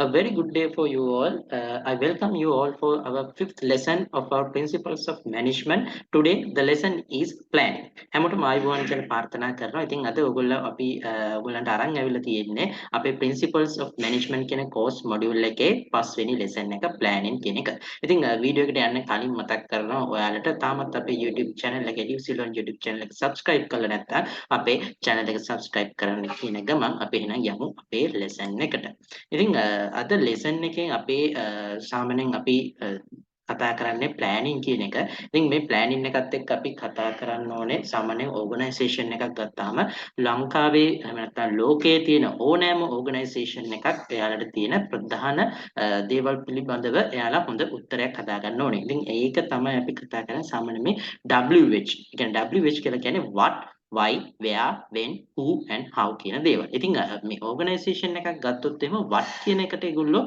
A very good day for you all. I welcome you all for our fifth lesson of our principles of management. Today, the lesson is planning. හැමෝටම ආයුබෝවන් කියලා ප්‍රාර්ථනා කරනවා. ඉතින් අද ඔයගොල්ලෝ අපි ඔයගොල්ලන්ට අරන් ඇවිල්ලා තියෙන්නේ අපේ principles of management කියන course module එකේ පස්වෙනි lesson එක planning කියන එක. ඉතින් වීඩියෝ එකට යන්න කලින් මතක් කරනවා ඔයාලට තාමත් අපේ YouTube channel එක Edusilo YouTube channel එක subscribe කරලා නැත්නම් අපේ channel එක subscribe කරන්න කියන ගමන් අපි එහෙනම් යමු අපේ lesson එකට. ඉතින් අද ලෙසන් එකෙන් අපේ සාමාන්‍යයෙන් අපි කතා කරන්නේ ප්ලෑනින් කියන එක. ඉතින් මේ ප්ලෑනින් එකත් එක්ක අපි කතා කරන්න ඕනේ සාමාන්‍යයෙන් ඕගනයිසේෂන් එකක් ගත්තාම ලංකාවේ එහෙම නැත්නම් ලෝකයේ තියෙන ඕනෑම ඕගනයිසේෂන් එකක් එයාලට තියෙන ප්‍රධාන දේවල් පිළිබඳව එයාලා හොඳ උත්තරයක් හදාගන්න ඕනේ. ඉතින් ඒක තමයි අපි කතා කරන්නේ සාමාන්‍යයෙන් මේ WH. ඒ කියන්නේ WH කියලා කියන්නේ what why where when who and how කියන දේවල්. ඉතින් මේ ඕගනයිසේෂන් එකක් ගත්තොත් එහෙම what කියන එකට ඒගොල්ලෝ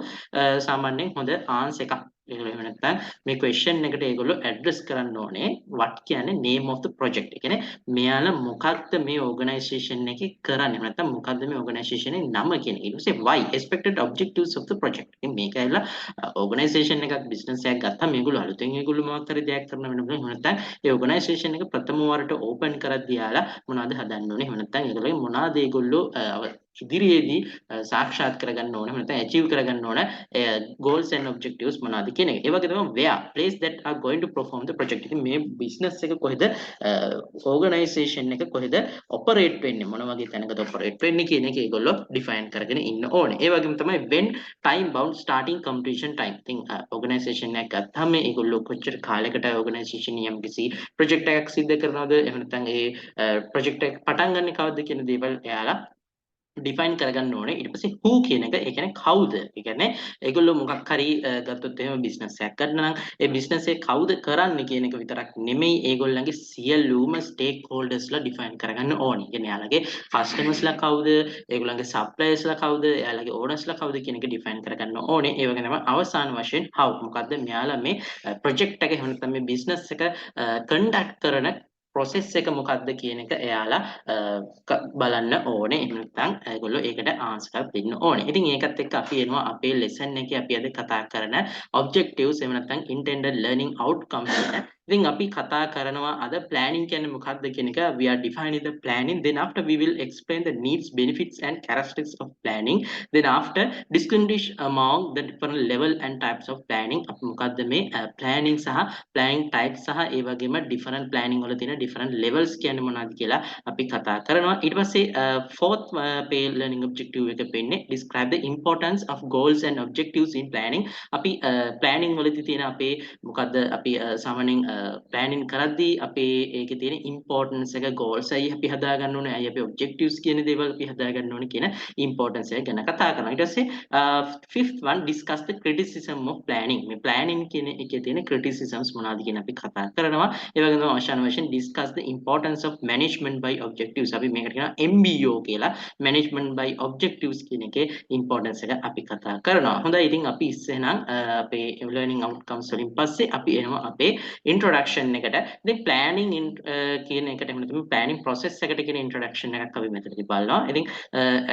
සාමාන්‍යයෙන් හොඳ ආන්සර් එකක් ඒගොල්ලෝ එහෙම නැත්නම් මේ question එකට ඒගොල්ලෝ address කරන්න ඕනේ what කියන්නේ name of the project. ඒ කියන්නේ මෙයාලා මොකක්ද මේ ඕගනයිසේෂන් එකේ කරන්නේ. එහෙම නැත්නම් මොකක්ද මේ ඕගනයිසේෂන් එකේ නම කියන එක. ඊට පස්සේ why expected objectives of the project. ඉතින් මේක ඇවිල්ලා ඕගනයිසේෂන් එකක් බිස්නස් එකක් ගත්තාම මේගොල්ලෝ අලුතෙන් ඒගොල්ලෝ මොකක් හරි දෙයක් කරන්න වෙන බෑ. එහෙම නැත්නම් ඒ ඕගනයිසේෂන් එක ප්‍රථම වරට ඕපන් කරද්දී යාලා මොනවද හදන්න ඕනේ. එහෙම නැත්නම් ඒගොල්ලෝ මොනවද ඒගොල්ලෝ ඉදිරියේදී සාක්ෂාත් කරගන්න ඕනේ. එහෙම නැත්නම් achieve කරගන්න ඕන goals and objectives මොනවද කියන එක. ඒ වගේ තමයි where place that are going to perform the project. ඉතින් මේ business එක කොහෙද organisation එක කොහෙද operate වෙන්නේ මොන වගේ තැනකද operate වෙන්නේ කියන එක ඒගොල්ලෝ define කරගෙන ඉන්න ඕනේ. ඒ වගේම තමයි when time bound starting completion time. ඉතින් organisation එකක් ගත්තාම ඒගොල්ලෝ කොච්චර කාලයකට organisation යම් කිසි project එකක් සිද්ධ කරනවද එහෙම නැත්නම් ඒ project එක පටන් ගන්න කවද්ද කියන දේවල් එයාලා ඩිෆයින් කරගන්න ඕනේ. ඊට පස්සේ who කියන එක ඒ කියන්නේ කවුද? ඒ කියන්නේ ඒගොල්ලෝ මොකක් හරි ගත්තොත් එහෙම බිස්නස් එකක් ගන්න නම් ඒ බිස්නස් එක කවුද කරන්නේ කියන එක විතරක් නෙමෙයි ඒගොල්ලන්ගේ සියලුම ස්ටේක් හෝල්ඩර්ස්ලා ඩිෆයින් කරගන්න ඕනේ. ඒ කියන්නේ යාළගේ කස්ටමර්ස්ලා කවුද? ඒගොල්ලන්ගේ සප්ලයර්ස්ලා කවුද? එයාලගේ ඕනර්ස්ලා කවුද කියන එක ඩිෆයින් කරගන්න ඕනේ. ඒ වගේ තමයි අවසාන වශයෙන් how මොකද්ද මෙයාලා මේ ප්‍රොජෙක්ට් එක එහෙම නැත්නම් මේ බිස්නස් එක කන්ඩක්ට් කරන process එක මොකක්ද කියන එක එයාලා බලන්න ඕනේ. එහෙම නැත්නම් ඒගොල්ලෝ ඒකට ආන්සර් එකක් දෙන්න ඕනේ. ඉතින් ඒකත් එක්ක අපි එනවා අපේ lesson එකේ අපි අද කතා කරන objectives එහෙම නැත්නම් intended learning outcomes ගැන. ඉතින් අපි කතා කරනවා අද planning කියන්නේ මොකක්ද කියන එක we are defining the planning, then after we will explain the needs, benefits and characteristics of planning, then after distinguish among the different level and types of planning. අපි මොකක්ද මේ planning සහ planning types සහ ඒ වගේම different planning වල තියෙන different levels කියන්නේ මොනවද කියලා අපි කතා කරනවා. ඊට පස්සේ fourth pay learning objective එක වෙන්නේ describe the importance of goals and objectives in planning. අපි planning වලදී තියෙන අපේ මොකද්ද අපි සාමාන්‍යයෙන් planning කරද්දී අපේ ඒකේ තියෙන importance එක goals අයි අපි හදා ගන්න ඕනේ. අයි අපි objectives කියන දේවල් අපි හදා ගන්න ඕනේ කියන importance එක ගැන කතා කරනවා. ඊට පස්සේ fifth one discuss the criticism of planning. මේ planning කියන එකේ තියෙන criticisms මොනවද කියන අපි කතා කරනවා. ඒ වගේම අවසාන වශයෙන් discuss the importance of management by objectives. අපි මේකට කියනවා MBO කියලා. management by objectives කියන එකේ importance එක අපි කතා කරනවා. හොඳයි ඉතින් අපි ඉස්සෙල්ලා අපේ learning outcomes වලින් පස්සේ අපි එනවා අපේ introduction එකට. ඉතින් planning කියන එකට එහෙම නැත්නම් planning process එකට කියන introduction එකක් අපි මෙතනදී බලනවා. ඉතින්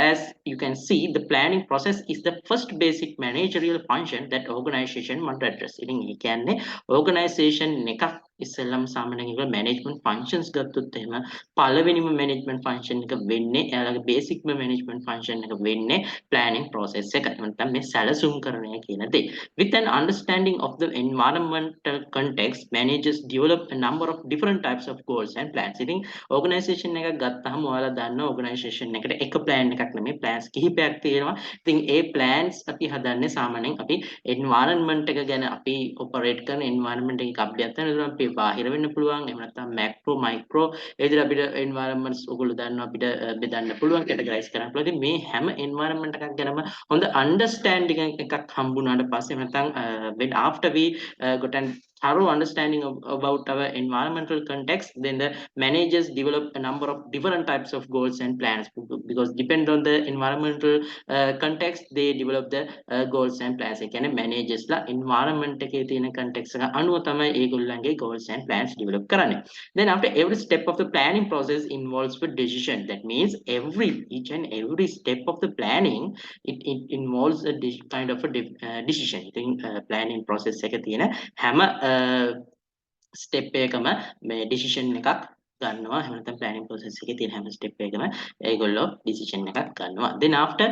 as you can see the planning process is the first basic managerial function that organization must address. ඉතින් ඒ කියන්නේ organization එකක් ඉස්සෙල්ලම සාමාන්‍යයෙන් ඒක management functions ගත්තොත් එහෙම පළවෙනිම management function එක වෙන්නේ එයාලගේ basicම management function එක වෙන්නේ planning process එක. නැත්නම් මේ සැලසුම් කරණය කියන දේ. With an understanding of the environmental context, managers develop a number of different types of goals and plans. ඉතින් organization එකක් ගත්තාම ඔයාලා දන්නවා organization එකට එක plan එකක් නෙමෙයි plans කිහිපයක් තියෙනවා. ඉතින් ඒ plans අපි හදන්නේ සාමාන්‍යයෙන් අපි environment එක ගැන අපි operate කරන environment එකක අභ්‍යන්තර අපි බාහිර වෙන්න පුළුවන්. එහෙම නැත්නම් macro micro ඒ විදිහට අපිට environments ඔයගොල්ලෝ දන්නවා අපිට බෙදන්න පුළුවන් categorize කරන්න පුළුවන්. ඉතින් මේ හැම environment එකක් ගැනම හොඳ understanding එකක් හම්බුනාට පස්සේ එහෙම නැත්නම් when after we got an thorough understanding about our environmental context, then the managers develop a number of different types of goals and plans, because depend on the environmental context they develop the goals and plans. ඒ කියන්නේ managers ලා environment එකේ තියෙන context එක අනුව තමයි ඒගොල්ලන්ගේ goals and plans develop කරන්නේ. Then after every step of the planning process involves with decision. That means each and every step of the planning, it involves a kind of a decision. ඉතින් planning process එක තියෙන හැම step එකම මේ decision එකක් ගන්නවා. එහෙම නැත්නම් planning process එකේ තියෙන හැම ස්ටෙප් එකකම ඒගොල්ලෝ decision එකක් ගන්නවා. Then after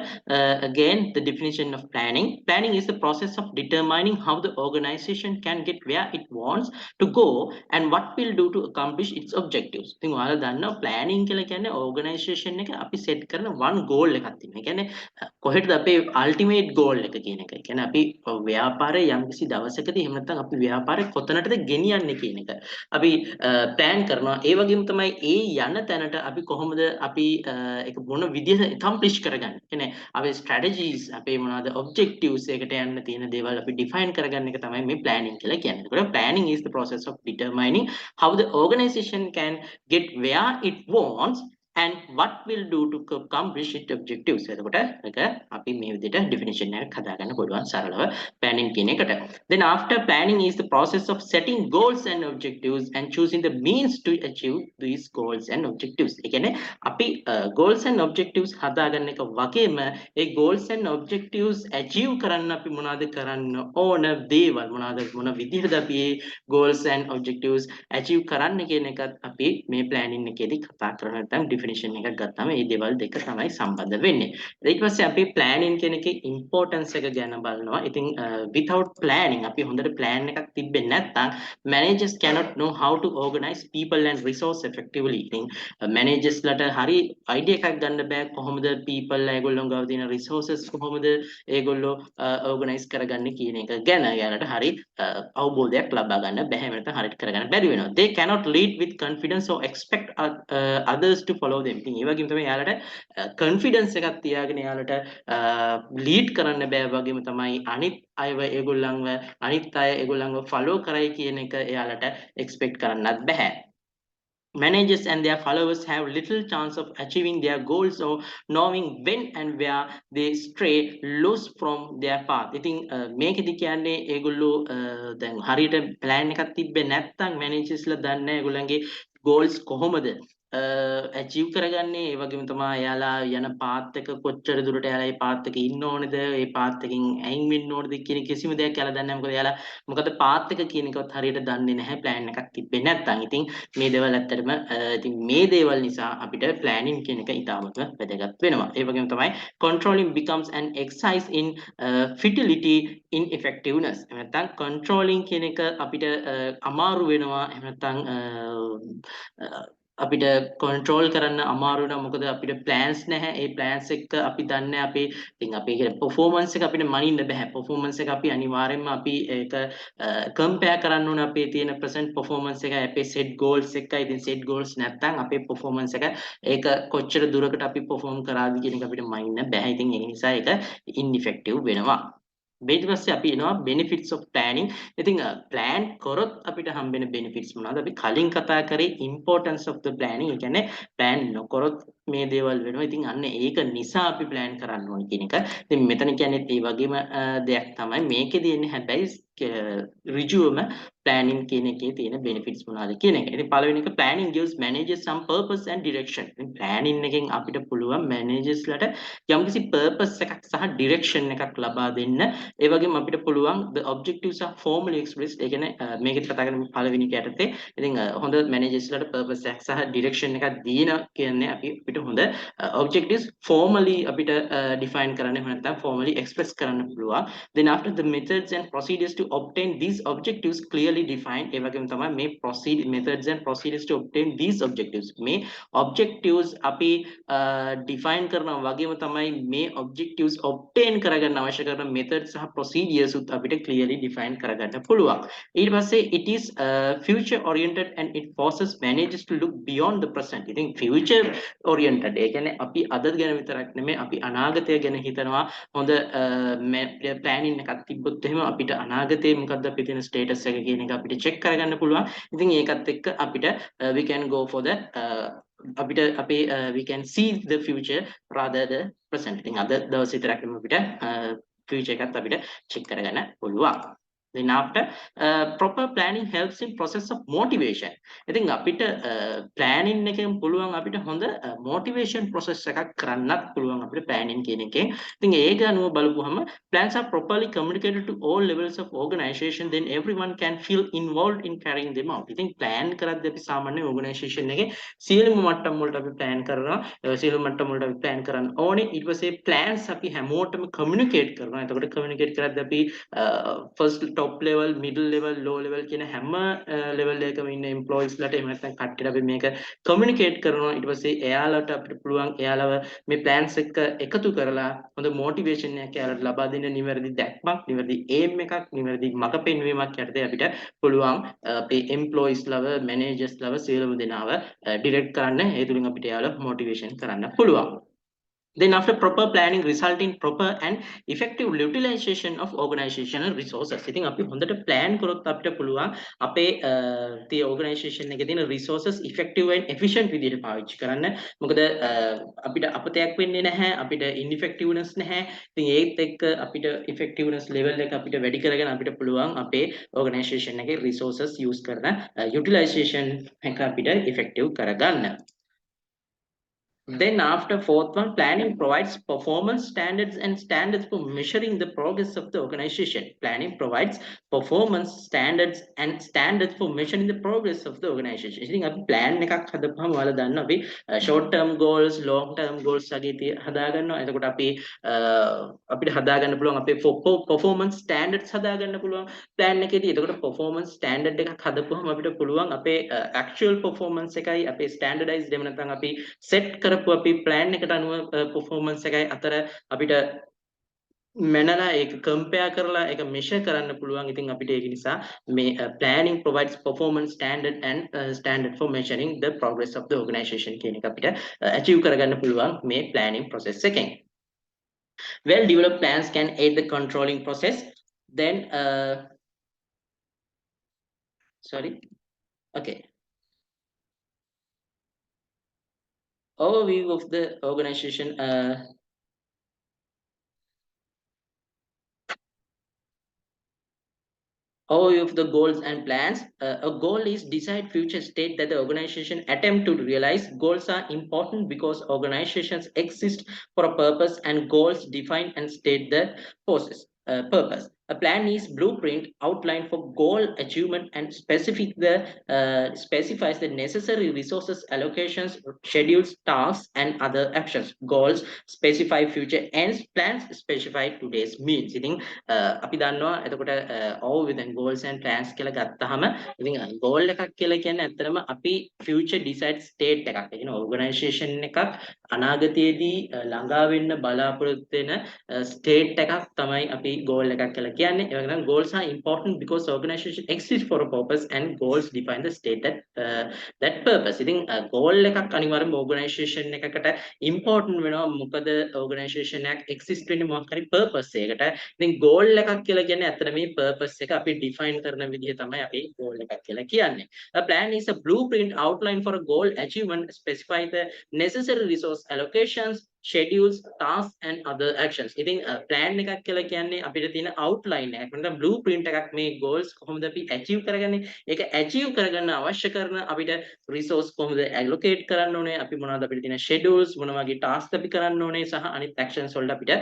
again the definition of planning is the process of determining how the organization can get where it wants to go and what will do to accomplish its objectives. ඉතින් ඔයාලා දන්නවා planning කියලා කියන්නේ organization එක අපි set කරන one goal එකක් තියෙනවා. ඒ කියන්නේ කොහෙටද අපේ ultimate goal එක කියන එක. ඒ කියන්නේ අපි ව්‍යාපාරයේ යම්කිසි දවසකදී එහෙම නැත්නම් අපි ව්‍යාපාරේ කොතනටද ගෙනියන්නේ කියන එක අපි plan කරනවා. ඒ වගේම තමයි ඒ යන තැනට අපි කොහොමද අපි ඒක මොන විදිහට accomplish කරගන්නේ. කියන්නේ අපේ strategies අපේ මොනවාද objectives එකට යන්න තියෙන දේවල් අපි define කරගන්න එක තමයි මේ planning කියලා කියන්නේ. ඒකට planning is the process of determining how the organization can get where it wants and what will do to accomplish its objectives. එතකොට ඒක අපි මේ විදිහට definition එකක් හදාගන්න පුළුවන් සරලව planning කියන එකට. Then after planning is the process of setting goals and objectives and choosing the means to achieve these goals and objectives. ඒ කියන්නේ අපි goals and objectives හදාගන්න එක වගේම ඒ goals and objectives achieve කරන්න අපි මොනවද කරන්න ඕන දේවල් මොන විදිහටද අපි මේ goals and objectives achieve කරන්න කියන එකත් අපි මේ planning එකේදී කතා කරලා නැත්නම් definition එකක් ගත්තාම මේ දේවල් දෙක තමයි සම්බන්ධ වෙන්නේ. ඊට පස්සේ අපි planning කියන එකේ importance එක ගැන බලනවා. ඉතින් without planning අපි හොඳට plan එකක් තිබ්බේ නැත්නම් managers cannot know how to organize people and resource effectively. ඉතින් managers ලට හරි idea එකක් ගන්න බෑ කොහොමද people ඒගොල්ලෝ ගාව තියෙන resources කොහොමද ඒගොල්ලෝ organize කරගන්නේ කියන එක ගැන යාලට හරි අවබෝධයක් ලබා ගන්න බැහැ. නැත්නම් හරියට කරගන්න බැරි වෙනවා. They cannot lead with confidence or expect others to follow them. ඉතින් ඒ වගේම තමයි යාලට confidence එකක් තියාගෙන යාලට lead කරන්න බෑ. වගේම තමයි අනිත් අයව ඒගොල්ලන්ව අනිත් අය ඒගොල්ලන්ව follow කරයි කියන එක එයාලට expect කරන්නත් බැහැ. Managers and their followers have little chance of achieving their goals or knowing when and where they stray loose from their path. ඉතින් මේකෙදි කියන්නේ ඒගොල්ලෝ දැන් හරියට plan එකක් තිබ්බේ නැත්නම් managers ලා දන්නේ ඒගොල්ලන්ගේ goals කොහොමද achieve කරගන්නේ. ඒ වගේම තමයි එයාලා යන path එක කොච්චර දුරට එයාලා ඒ path එකේ ඉන්න ඕනේද, ඒ path එකෙන් අයින් වෙන්න ඕනේද කියන කිසිම දෙයක් එයාලා දන්නේ නැහැ. මොකද එයාලා මොකද path එක කියන එකවත් හරියට දන්නේ නැහැ plan එකක් තිබ්බේ නැත්නම්. ඉතින් මේ දේවල් ඇත්තටම ඉතින් මේ දේවල් නිසා අපිට planning කියන එක ඉතාමත් වැදගත් වෙනවා. ඒ වගේම තමයි controlling becomes an exercise in futility ineffectiveness. එහෙම නැත්නම් controlling කියන එක අපිට අමාරු වෙනවා. එහෙම නැත්නම් අපිට control කරන්න අමාරු වෙනවා. මොකද අපිට plans නැහැ. ඒ plans එක අපි දන්නේ අපි ඉතින් අපේ performance එක අපිට මනින්න බෑ. performance එක අපි අනිවාර්යයෙන්ම අපි ඒක compare කරන්න ඕනේ අපේ තියෙන present performance එක අපේ set goals එකයි. ඉතින් set goals නැත්නම් අපේ performance එක ඒක කොච්චර දුරකට අපි perform කරාද කියන එක අපිට මනින්න බෑ. ඉතින් ඒ නිසා ඒක ineffective වෙනවා. ඊට පස්සේ අපි එනවා benefits of planning. ඉතින් plan කරොත් අපිට හම්බෙන benefits මොනවද? අපි කලින් කතා කරේ importance of the planning. ඒ කියන්නේ plan නොකරොත් මේ දේවල් වෙනවා. ඉතින් අන්න ඒක නිසා අපි plan කරන්න ඕනේ කියන එක. ඉතින් මෙතන කියන්නේ ඒ වගේම දෙයක් තමයි මේකෙදී එන්නේ. හැබැයි ඍජුවම planning කියන එකේ තියෙන benefits මොනවද කියන එක. ඉතින් පළවෙනි එක planning gives managers some purpose and direction. ඉතින් planning එකෙන් අපිට පුළුවන් managers ලට යම්කිසි purpose එකක් සහ direction එකක් ලබා දෙන්න. ඒ වගේම අපිට පුළුවන් the objectives are formally expressed. ඒ කියන්නේ මේකත් කතා කරමු පළවෙනි කැටතේ. ඉතින් හොඳ managers ලට purpose එකක් සහ direction එකක් දීන කියන්නේ අපිට හොඳ objectives formally අපිට define කරන්න එහෙම නැත්නම් formally express කරන්න පුළුවන්. Then after the methods and procedures to obtain these objectives clearly defined. ඒ වගේම තමයි මේ methods and procedures to obtain these objectives. මේ objectives අපි define කරනවා වගේම තමයි මේ objectives obtain කරගන්න අවශ්‍ය කරන methods සහ procedures උත් අපිට clearly define කරගන්න පුළුවන්. ඊට පස්සේ it is future oriented and it forces managers to look beyond the present. ඉතින් future oriented ඒ කියන්නේ අපි අද ගැන විතරක් නෙමෙයි අපි අනාගතය ගැන හිතනවා. හොඳ planning එකක් තිබ්බොත් එහෙම අපිට අනාගතේ මොකද්ද අපේ තියෙන status එක කියන එක අපිට check කරගන්න පුළුවන්. ඉතින් ඒකත් එක්ක අපිට we can go for the අපිට අපේ we can see the future rather the present. ඉතින් අද දවස් විතරක් අපිට future එකත් අපිට check කරගන්න පුළුවන්. Then after proper planning helps in process of motivation. ඉතින් අපිට planning එකෙන් පුළුවන් අපිට හොඳ motivation process එකක් කරන්නත් පුළුවන් අපිට planning කියන එකෙන්. ඉතින් ඒක අනුව බලපුවහම plans are properly communicated to all levels of organization, then everyone can feel involved in carrying them out. ඉතින් plan කරද්දී අපි සාමාන්‍ය organization එකේ සියලුම මට්ටම් වලට අපි plan කරනවා. සියලුම මට්ටම් වලට අපි plan කරන්න ඕනේ. ඊට පස්සේ plans අපි හැමෝටම communicate කරනවා. එතකොට communicate කරද්දී අපි first top level, middle level, low level කියන හැම level එකකම ඉන්න employees ලට එහෙම නැත්නම් කට්ටියට අපි මේක communicate කරනවා. ඊට පස්සේ එයාලට අපිට පුළුවන් එයාලව මේ plans එක එකතු කරලා හොඳ motivation එකක් එයාලට ලබා දෙන්න, නිවැරදි දැක්මක්, නිවැරදි aim එකක්, නිවැරදි මඟ පෙන්වීමක් යටතේ අපිට පුළුවන් අපේ employees ලව, managers ලව සියලුම දෙනාව direct කරන්න. ඒ තුලින් අපිට එයාලව motivation කරන්න පුළුවන්. Then after proper planning result in proper and effective utilization of organizational resources. ඉතින් අපි හොඳට plan කරොත් අපිට පුළුවන් අපේ the organization එකේ තියෙන resources effective and efficient විදිහට පාවිච්චි කරන්න. මොකද අපිට අපතයක් වෙන්නේ නැහැ, අපිට ineffectiveness නැහැ. ඉතින් ඒත් එක්ක අපිට effectiveness level එක අපිට වැඩි කරගෙන අපිට පුළුවන් අපේ organization එකේ resources use කරන utilization එක අපිට effective කරගන්න. Then after fourth one, planning provides performance standards and standards for measuring the progress of the organization. Planning provides performance standards and standards for measuring the progress of the organization. ඉතින් අපි plan එකක් හදපුවම ඔයාලා දන්නවා අපි short term goals, long term goals වගේ හදාගන්නවා. එතකොට අපි අපිට හදාගන්න පුළුවන් අපේ performance standards හදාගන්න පුළුවන් plan එකේදී. එතකොට performance standard එකක් හදපුවම අපිට පුළුවන් අපේ actual performance එකයි අපේ standardized එහෙම නැත්නම් අපි set කරපු අපි plan එකට අනුව performance එකයි අතර අපිට මැනලා ඒක compare කරලා ඒක measure කරන්න පුළුවන්. ඉතින් අපිට ඒක නිසා මේ planning provides performance standard and standard for measuring the progress of the organization කියන එක අපිට achieve කරගන්න පුළුවන් මේ planning process එකෙන්. Well developed plans can aid the controlling process. Then sorry, okay, overview of the organization. Overview of the goals and plans. A goal is desired future state that the organization attempt to realize. Goals are important because organizations exist for a purpose, and goals define and state the purpose. A plan is blueprint outline for goal achievement and specifies the necessary resources, allocations, schedules, tasks, and other actions. Goals specify future ends, plans specify today's means. ඉතින් අපි දන්නවා එතකොට all within goals and plans කියලා ගත්තාම ඉතින් goal එකක් කියලා කියන්නේ ඇත්තටම අපි future desired state එකක්. ඒ කියන්නේ organization එකක් අනාගතයේදී ළඟා වෙන්න බලාපොරොත්තු වෙන state එකක් තමයි අපි goal එකක් කියලා කියන්නේ. ඒ වගේම goals are important because organization exists for a purpose, and goals define the state that purpose. ඉතින් goal එකක් අනිවාර්යයෙන්ම organization එකකට important වෙනවා. මොකද organization එකක් exist වෙන්නේ මොකක් හරි purpose එකකට. ඉතින් goal එකක් කියලා කියන්නේ අතන මේ purpose එක අපි define කරන විදිහ තමයි අපි goal එකක් කියලා කියන්නේ. A plan is a blueprint outline for a goal achievement, specify the necessary resource allocations, schedules, tasks, and other actions. ඉතින් plan එකක් කියලා කියන්නේ අපිට තියෙන outline එකක්. නැත්නම් blueprint එකක් මේ goals කොහොමද අපි achieve කරගන්නේ? ඒක achieve කරගන්න අවශ්‍ය කරන අපිට resource කොහොමද allocate කරන්න ඕනේ? අපි මොනවද අපිට තියෙන schedules, මොන වගේ tasks අපි කරන්න ඕනේ සහ අනිත් actions වලට අපිට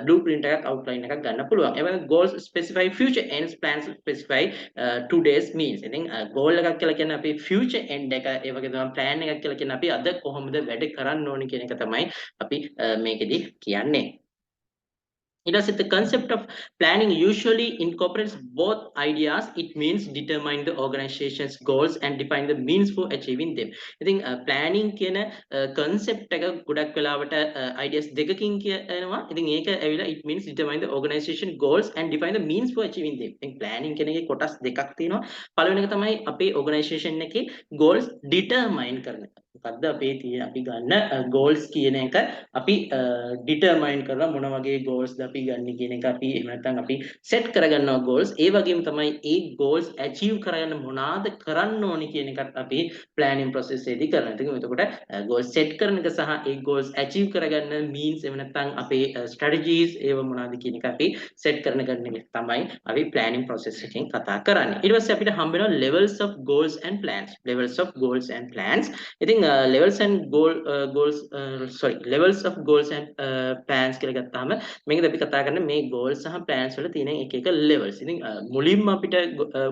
blueprint එකක් outline එකක් ගන්න පුළුවන්. ඒ වගේම goals specify future ends, plans specify today's means. ඉතින් goal එකක් කියලා කියන්නේ අපි future end එක, ඒ වගේම plan එකක් කියලා කියන්නේ අපි අද කොහොමද වැඩ කරන්න ඕනේ කියන එක තමයි අපි මේකෙදි කියන්නේ. It is the concept of planning usually incorporates both ideas. It means determine the organization's goals and define the means for achieving them. ඉතින් planning කියන concept එක ගොඩක් වෙලාවට ideas දෙකකින් කියනවා. ඉතින් ඒක ඇවිල්ලා it means determine the organization goals and define the means for achieving them. ඉතින් planning කියන එකේ කොටස් දෙකක් තියෙනවා. පළවෙනි එක තමයි අපේ organization එකේ goals determine කරන එක. මොකද්ද අපේ තියෙන අපි ගන්න goals කියන එක අපි determine කරලා මොන වගේ goals ද අපි ගන්න කියන එක අපි එහෙම නැත්නම් අපි set කරගන්නවා goals ඒ වගේම තමයි ඒ goals achieve කරගන්න මොනවාද කරන්න ඕනි කියන එකත් අපි planning process එකේදී කරනවා. ඉතින් එතකොට goals set කරන එක සහ ඒ goals achieve කරගන්න means එහෙම නැත්නම් අපේ strategies ඒව මොනවාද කියන එක අපි set කරන එක තමයි අපි planning process එකෙන් කතා කරන්නේ. ඊට පස්සේ අපිට හම්බ වෙනවා levels of goals and plans. Levels of goals and plans. ඉතින් levels and goals sorry levels of goals and plans කියලා ගත්තාම මේකද අපි කතා කරන්නේ මේ goals සහ plans වල තියෙන එක එක levels. ඉතින් මුලින්ම අපිට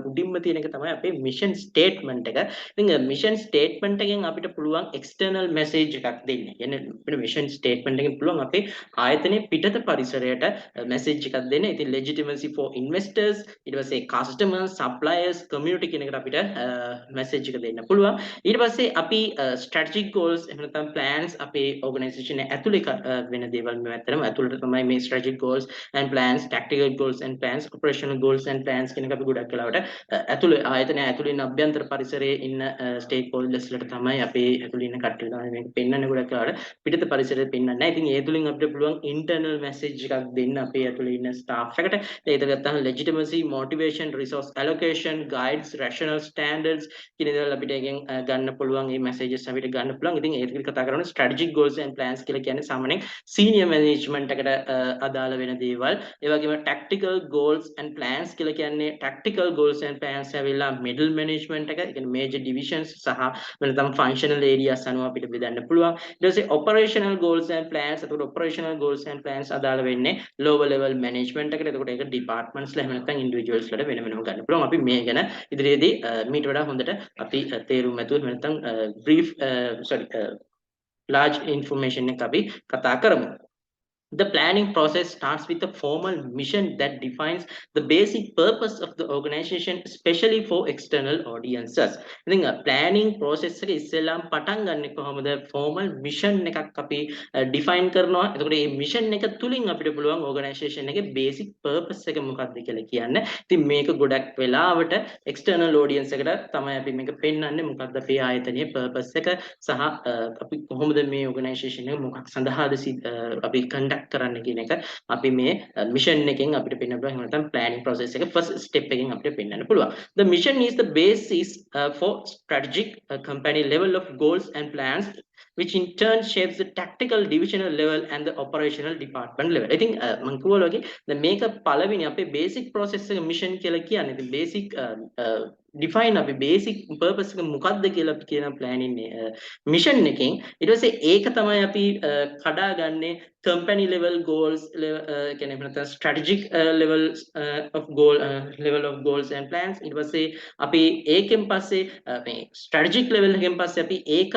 උඩින්ම තියෙන එක තමයි අපේ mission statement එක. ඉතින් mission statement එකෙන් අපිට පුළුවන් external message එකක් දෙන්න. කියන්නේ අපිට mission statement එකෙන් පුළුවන් අපේ ආයතනයේ පිටත පරිසරයට message එකක් දෙන්න. ඉතින් legitimacy for investors ඊට පස්සේ customers suppliers community කියන එකට අපිට message එක දෙන්න පුළුවන්. ඊට පස්සේ අපි strategic goals එහෙම නැත්නම් plans අපේ organisation එක ඇතුලේ වෙන දේවල් මේ ඇත්තටම ඇතුළට තමයි මේ strategic goals and plans tactical goals and plans operational goals and plans කියන එක අපි ගොඩක් වෙලාවට ඇතුලේ ආයතනය ඇතුලේ ඉන්න අභ්‍යන්තර පරිසරයේ ඉන්න stakeholders වලට තමයි අපේ ඇතුලේ ඉන්න කට්ටිය තමයි මේක පෙන්වන්නේ ගොඩක් වෙලාවට පිටත පරිසරයේ පෙන්වන්නේ නැහැ. ඉතින් ඒ තුලින් අපිට පුළුවන් internal message එකක් දෙන්න අපේ ඇතුලේ ඉන්න staff එකට. ඒක ගත්තාම legitimacy motivation resource allocation guides rational standards කියන දේවල් අපිට එකෙන් ගන්න පුළුවන් මේ messages අපිට ගන්න පුළුවන්. ඉතින් ඒක කතා කරන්නේ strategic goals and plans කියලා කියන්නේ සාමාන්‍යයෙන් senior management එකට අදාළ වෙන දේවල්. ඒ වගේම tactical goals and plans කියලා කියන්නේ tactical goals and plans ඇවිල්ලා middle management එක, ඒ කියන්නේ major divisions සහ වෙනතම functional areas අනුව අපිට බෙදන්න පුළුවන්. ඊට පස්සේ operational goals and plans, එතකොට operational goals and plans අදාළ වෙන්නේ lower level management එකට. එතකොට ඒක departments ලා එහෙම නැත්නම් individuals වලට වෙන වෙනම ගන්න පුළුවන්. අපි මේ ගැන ඉදිරියේදී මීට වඩා හොඳට අපි තේරුම් ඇතුව එහෙම නැත්නම් brief sorry large information එක අපි කතා කරමු. The planning process starts with a formal mission that defines the basic purpose of the organization, especially for external audiences. ඉතින් planning process එක ඉස්සෙල්ලාම පටන් ගන්න කොහොමද? formal mission එකක් අපි define කරනවා. එතකොට මේ mission එක තුලින් අපිට පුළුවන් organization එකේ basic purpose එක මොකක්ද කියලා කියන්න. ඉතින් මේක ගොඩක් වෙලාවට external audience එකට තමයි අපි මේක පෙන්වන්නේ මොකක්ද අපේ ආයතනයේ purpose එක සහ අපි කොහොමද මේ organization එක මොකක් සඳහාද අපි conduct කරන්න කියන එක අපි මේ mission එකෙන් අපිට පෙන්වන්න පුළුවන්. එහෙම නැත්නම් planning process එක first step එකෙන් අපිට පෙන්වන්න පුළුවන්. The mission is the basis for strategic company level of goals and plans which in turn shapes the tactical divisional level and the operational department level. I think මම කියවල වගේ දැන් මේක පළවෙනි අපේ basic process එක mission කියලා කියන්නේ. ඉතින් basic define අපි basic purpose එක මොකක්ද කියලා අපි කියන planning mission එකෙන් ඊට පස්සේ ඒක තමයි අපි කඩාගන්නේ company level goals කියන්නේ නැත්නම් strategic level of goals and plans. ඊට පස්සේ අපි ඒකෙන් පස්සේ මේ strategic level එකෙන් පස්සේ අපි ඒක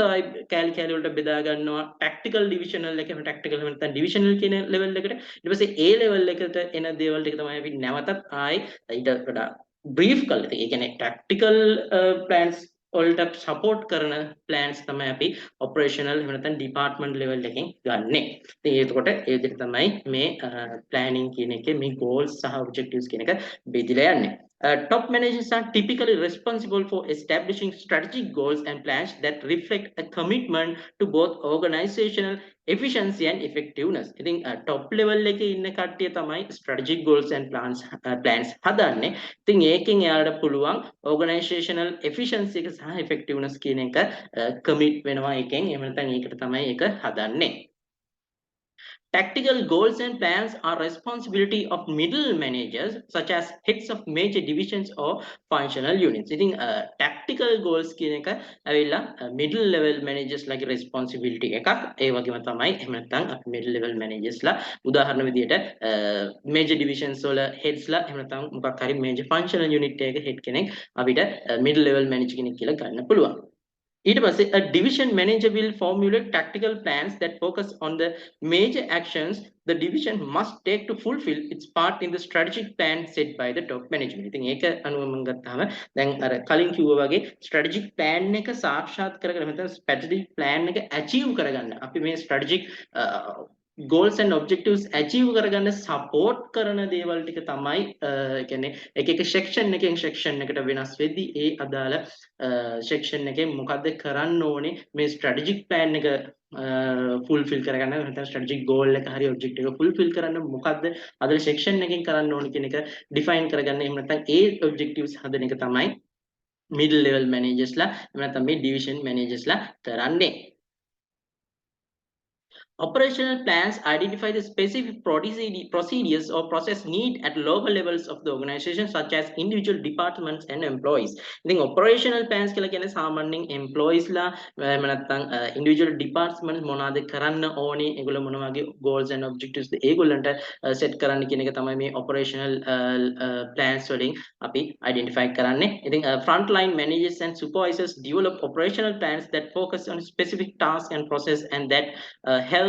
කැලි වලට බෙදා ගන්නවා tactical divisional එකේ tactical නැත්නම් divisional කියන level එකට. ඊට පස්සේ ඒ level එකට එන දේවල් ටික තමයි අපි නැවතත් ආයි ඊට වඩා brief කරලා තියෙන්නේ. ඒ කියන්නේ tactical plans වලට support කරන plans තමයි අපි operational එහෙම නැත්නම් department level එකෙන් ගන්නෙ. ඉතින් එතකොට ඒ විදිහට තමයි මේ planning කියන එකේ මේ goals සහ objectives කියන එක බෙදලා යන්නේ. Top managers are typically responsible for establishing strategic goals and plans that reflect a commitment to both organizational efficiency and effectiveness. ඉතින් top level එකේ ඉන්න කට්ටිය තමයි strategic goals and plans හදන්නේ. ඉතින් ඒකෙන් එයාලට පුළුවන් organizational efficiency එක සහ effectiveness කියන එක commit වෙනවා එකෙන්. එහෙම නැත්නම් ඒකට තමයි ඒක හදන්නේ. Tactical goals and plans are responsibility of middle managers such as heads of major divisions or functional units. ඉතින් tactical goals කියන එක ඇවිල්ලා middle level managers ලගේ responsibility එකක්. ඒ වගේම තමයි එහෙම නැත්නම් අපි middle level managers ලා උදාහරණ විදියට major divisions වල heads ලා එහෙම නැත්නම් මොකක් හරි major functional unit එකක head කෙනෙක් අපිට middle level manager කෙනෙක් කියලා ගන්න පුළුවන්. ඊට පස්සේ a division manager will formulate tactical plans that focus on the major actions the division must take to fulfill its part in the strategic plan set by the top management. ඉතින් ඒක අනුව මම ගත්තාම දැන් අර කලින් කිව්වා වගේ strategic plan එක සාක්ෂාත් කරගන්න නැත්නම් strategic plan එක achieve කරගන්න අපි මේ strategic goals and objectives achieve කරගන්න support කරන දේවල් ටික තමයි කියන්නේ එක section එකට වෙනස් වෙද්දී ඒ අදාළ section එකේ මොකද්ද කරන්න ඕනේ මේ strategic plan එක fulfill කරගන්න නැත්නම් strategic goal එක හරි objective එක fulfill කරන්න මොකද්ද අදාළ section එකකින් කරන්න ඕනේ කියන එක define කරගන්න එහෙම නැත්නම් ඒ objectives හදන එක තමයි middle level managers ලා එහෙම නැත්නම් මේ division managers ලා කරන්නේ. Operational plans identify the specific procedures or process need at lower levels of the organization, such as individual departments and employees. ඉතින් operational plans කියලා කියන්නේ සාමාන්‍යයෙන් employees ලා එහෙම නැත්නම් individual departments මොනවාද කරන්න ඕනේ, ඒගොල්ලෝ මොන වගේ goals and objectives ඒගොල්ලන්ට set කරන්න කියන එක තමයි මේ operational plans වලින් අපි identify කරන්නේ. ඉතින් frontline managers and supervisors develop operational plans that focus on specific tasks and process and that help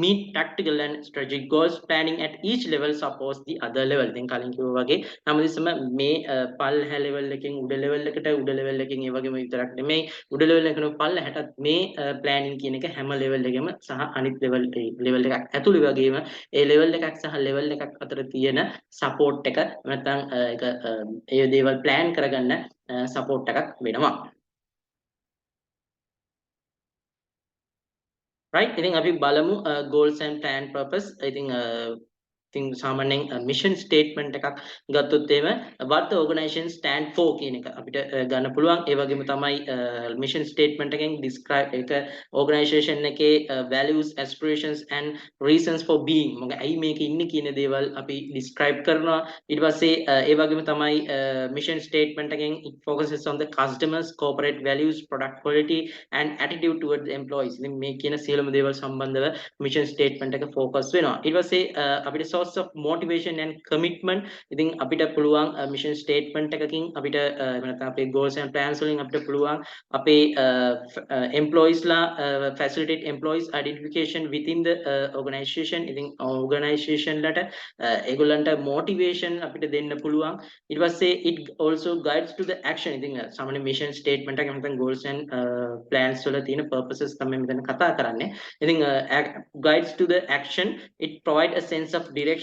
meet tactical and strategic goals. Planning at each level supports the other level. දැන් කලින් කිව්වා වගේ හැමදෙස්සම මේ පල්හැ level එකකින් උඩ level එකට උඩ level එකකින් ඒ වගේම විතරක් නෙමෙයි උඩ level එකන පල්හැටත් මේ planning කියන එක හැම level එකෙම සහ අනිත් level එකක් ඇතුළේ වගේම ඒ level එකක් සහ level එකක් අතර තියෙන support එක නැත්නම් ඒක ඒ දේවල් plan කරගන්න support එකක් වෙනවා. Right, ඉතින් අපි බලමු goals and plan purpose. ඉතින් ඉතින් සාමාන්‍යයෙන් mission statement එකක් ගත්තොත් එහෙම what the organization stand for කියන එක අපිට ගන්න පුළුවන්. ඒ වගේම තමයි mission statement එකෙන් describe එක organization එකේ values, aspirations and reasons for being මොකද ඇයි මේක ඉන්නේ කියන දේවල් අපි describe කරනවා. ඊට පස්සේ ඒ වගේම තමයි mission statement එකෙන් it focuses on the customers, corporate values, product quality and attitude towards the employees. ඉතින් මේ කියන සියලුම දේවල් සම්බන්ධව mission statement එක focus වෙනවා. ඊට පස්සේ අපිට source of motivation and commitment. ඉතින් අපිට පුළුවන් mission statement එකකින් අපිට නැත්නම් අපේ goals and plans වලින් අපිට පුළුවන් අපේ employees ලා facilitate employees identification within the organization. ඉතින් organization ලට ඒගොල්ලන්ට motivation අපිට දෙන්න පුළුවන්. ඊට පස්සේ it also guides to the action. ඉතින් සාමාන්‍ය mission statement එක නැත්නම් goals and plans වල තියෙන purposes තමයි මෙතන කතා කරන්නේ. ඉතින් guides to the action. It provide a sense of direction.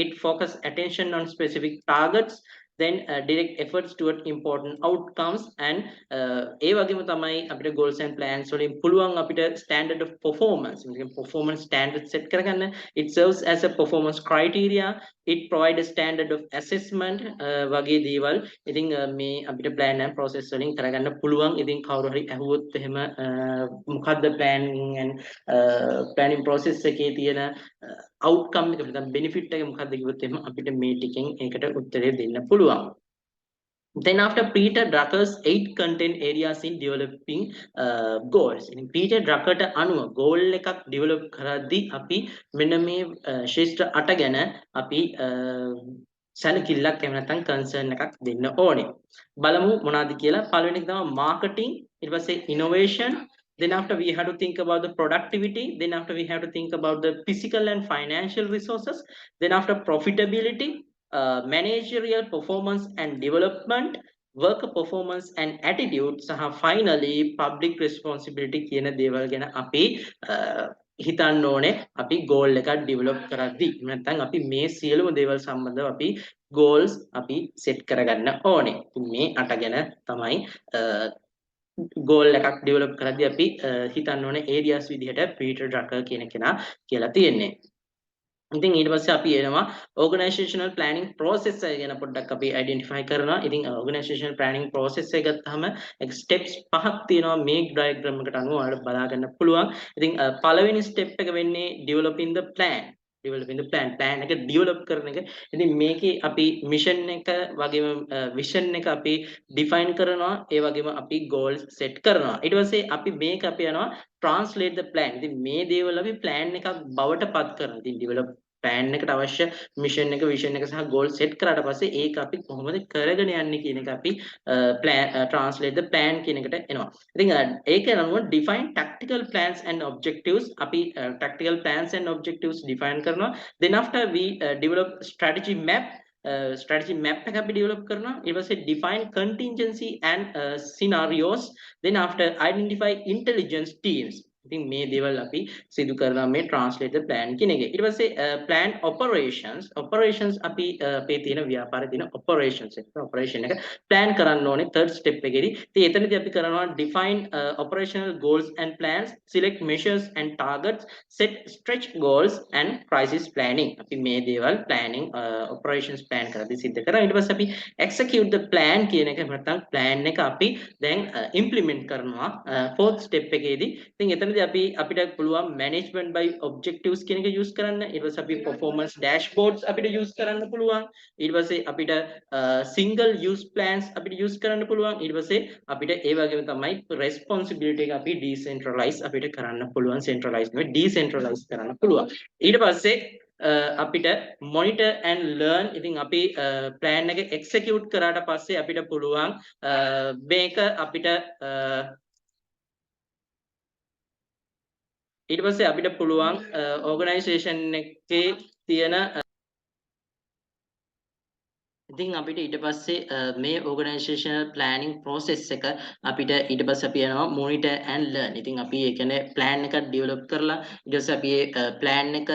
It focus attention on specific targets. Then direct efforts toward important outcomes and ඒ වගේම තමයි අපිට goals and plans වලින් පුළුවන් අපිට standard of performance performance standard set කරගන්න. It serves as a performance criteria. It provide a standard of assessment වගේ දේවල්. ඉතින් මේ අපිට plan and process වලින් කරගන්න පුළුවන්. ඉතින් කවුරු හරි අහුවොත් එහෙම මොකද්ද planning and planning process එකේ තියෙන outcome එක නැත්නම් benefit එක මොකක්ද කිව්වොත් එහෙම අපිට මේ ටිකෙන් ඒකට උත්තරය දෙන්න පුළුවන්. Then after Peter Drucker's 8 content areas in developing goals. ඉතින් Peter Druckerට අනුව goal එකක් develop කරද්දී අපි මෙන්න මේ ශිෂ්ට 8 ගැන අපි සැලකිල්ලක් එහෙම නැත්නම් concern එකක් දෙන්න ඕනේ. බලමු මොනවද කියලා. පළවෙනි එක තමයි marketing, ඊට පස්සේ innovation. Then after we have to think about the productivity. Then after we have to think about the physical and financial resources. Then after profitability, managerial performance and development, worker performance and attitude, සහ finally public responsibility කියන දේවල් ගැන අපි හිතන්න ඕනේ අපි goal එකක් develop කරද්දී. නැත්නම් අපි මේ සියලුම දේවල් සම්බන්ධව අපි goals අපි set කරගන්න ඕනේ. මේ 8 ගැන තමයි goal එකක් develop කරද්දී අපි හිතන්න ඕනේ areas විදිහට Peter Drucker කියන කෙනා කියලා තියෙන්නේ. ඉතින් ඊට පස්සේ අපි එනවා organizational planning process එක ගැන පොඩ්ඩක් අපි identify කරනවා. ඉතින් organizational planning process එක ගත්තාම steps පහක් තියෙනවා මේ diagram එකට අනුව ඔයාලට බලා ගන්න පුළුවන්. ඉතින් පළවෙනි step එක වෙන්නේ developing the plan. developing the plan එක develop කරන එක. ඉතින් මේකේ අපි mission එක වගේම vision එක අපි define කරනවා. ඒ වගේම අපි goals set කරනවා. ඊට පස්සේ අපි මේක අපි යනවා translate the plan. ඉතින් මේ දේවල් අපි plan එකක් බවට පත් කරනවා. ඉතින් develop plan එකට අවශ්‍ය mission එක vision එක සහ goal set කරාට පස්සේ ඒක අපි කොහොමද කරගෙන යන්නේ කියන එක අපි plan translate the plan කියන එකට එනවා. ඉතින් ඒක අනුව define tactical plans and objectives අපි tactical plans and objectives define කරනවා. Then after we develop strategy map එක අපි develop කරනවා. ඊට පස්සේ define contingency and scenarios. Then after identify intelligence teams. ඉතින් මේ දේවල් අපි සිදු කරනවා මේ translate the plan කියන එක. ඊට පස්සේ plan operations අපි අපේ තියෙන ව්‍යාපාරයේ තියෙන operations එක operation එක plan කරන්න ඕනේ third step එකේදී. ඉතින් එතනදී අපි කරනවා define operational goals and plans, select measures and targets, set stretch goals and crisis planning. අපි මේ දේවල් planning operations plan කරද්දී සිද්ධ කරා. ඊට පස්සේ අපි execute the plan කියන එක නැත්නම් plan එක අපි දැන් implement කරනවා fourth step එකේදී. ඉතින් එතනදී අපිට පුළුවන් management by objectives කියන එක use කරන්න. ඊට පස්සේ අපි performance dashboards අපිට use කරන්න පුළුවන්. ඊට පස්සේ අපිට single use plans අපිට use කරන්න පුළුවන්. ඊට පස්සේ අපිට ඒ වගේම තමයි responsibility එක අපි decentralize අපිට කරන්න පුළුවන්. centralize නෙවෙයි decentralize කරන්න පුළුවන්. ඊට පස්සේ අපිට monitor and learn ඉතින් අපි plan එක execute කරාට පස්සේ අපිට පුළුවන් මේක අපිට ඊට පස්සේ අපිට පුළුවන් organisation එකේ තියෙන ඉතින් අපිට ඊට පස්සේ මේ organizational planning process එක අපිට ඊට පස්සේ අපි යනවා monitor and learn. ඉතින් අපි ඒ කියන්නේ plan එකක් develop කරලා ඊට පස්සේ අපි ඒ plan එක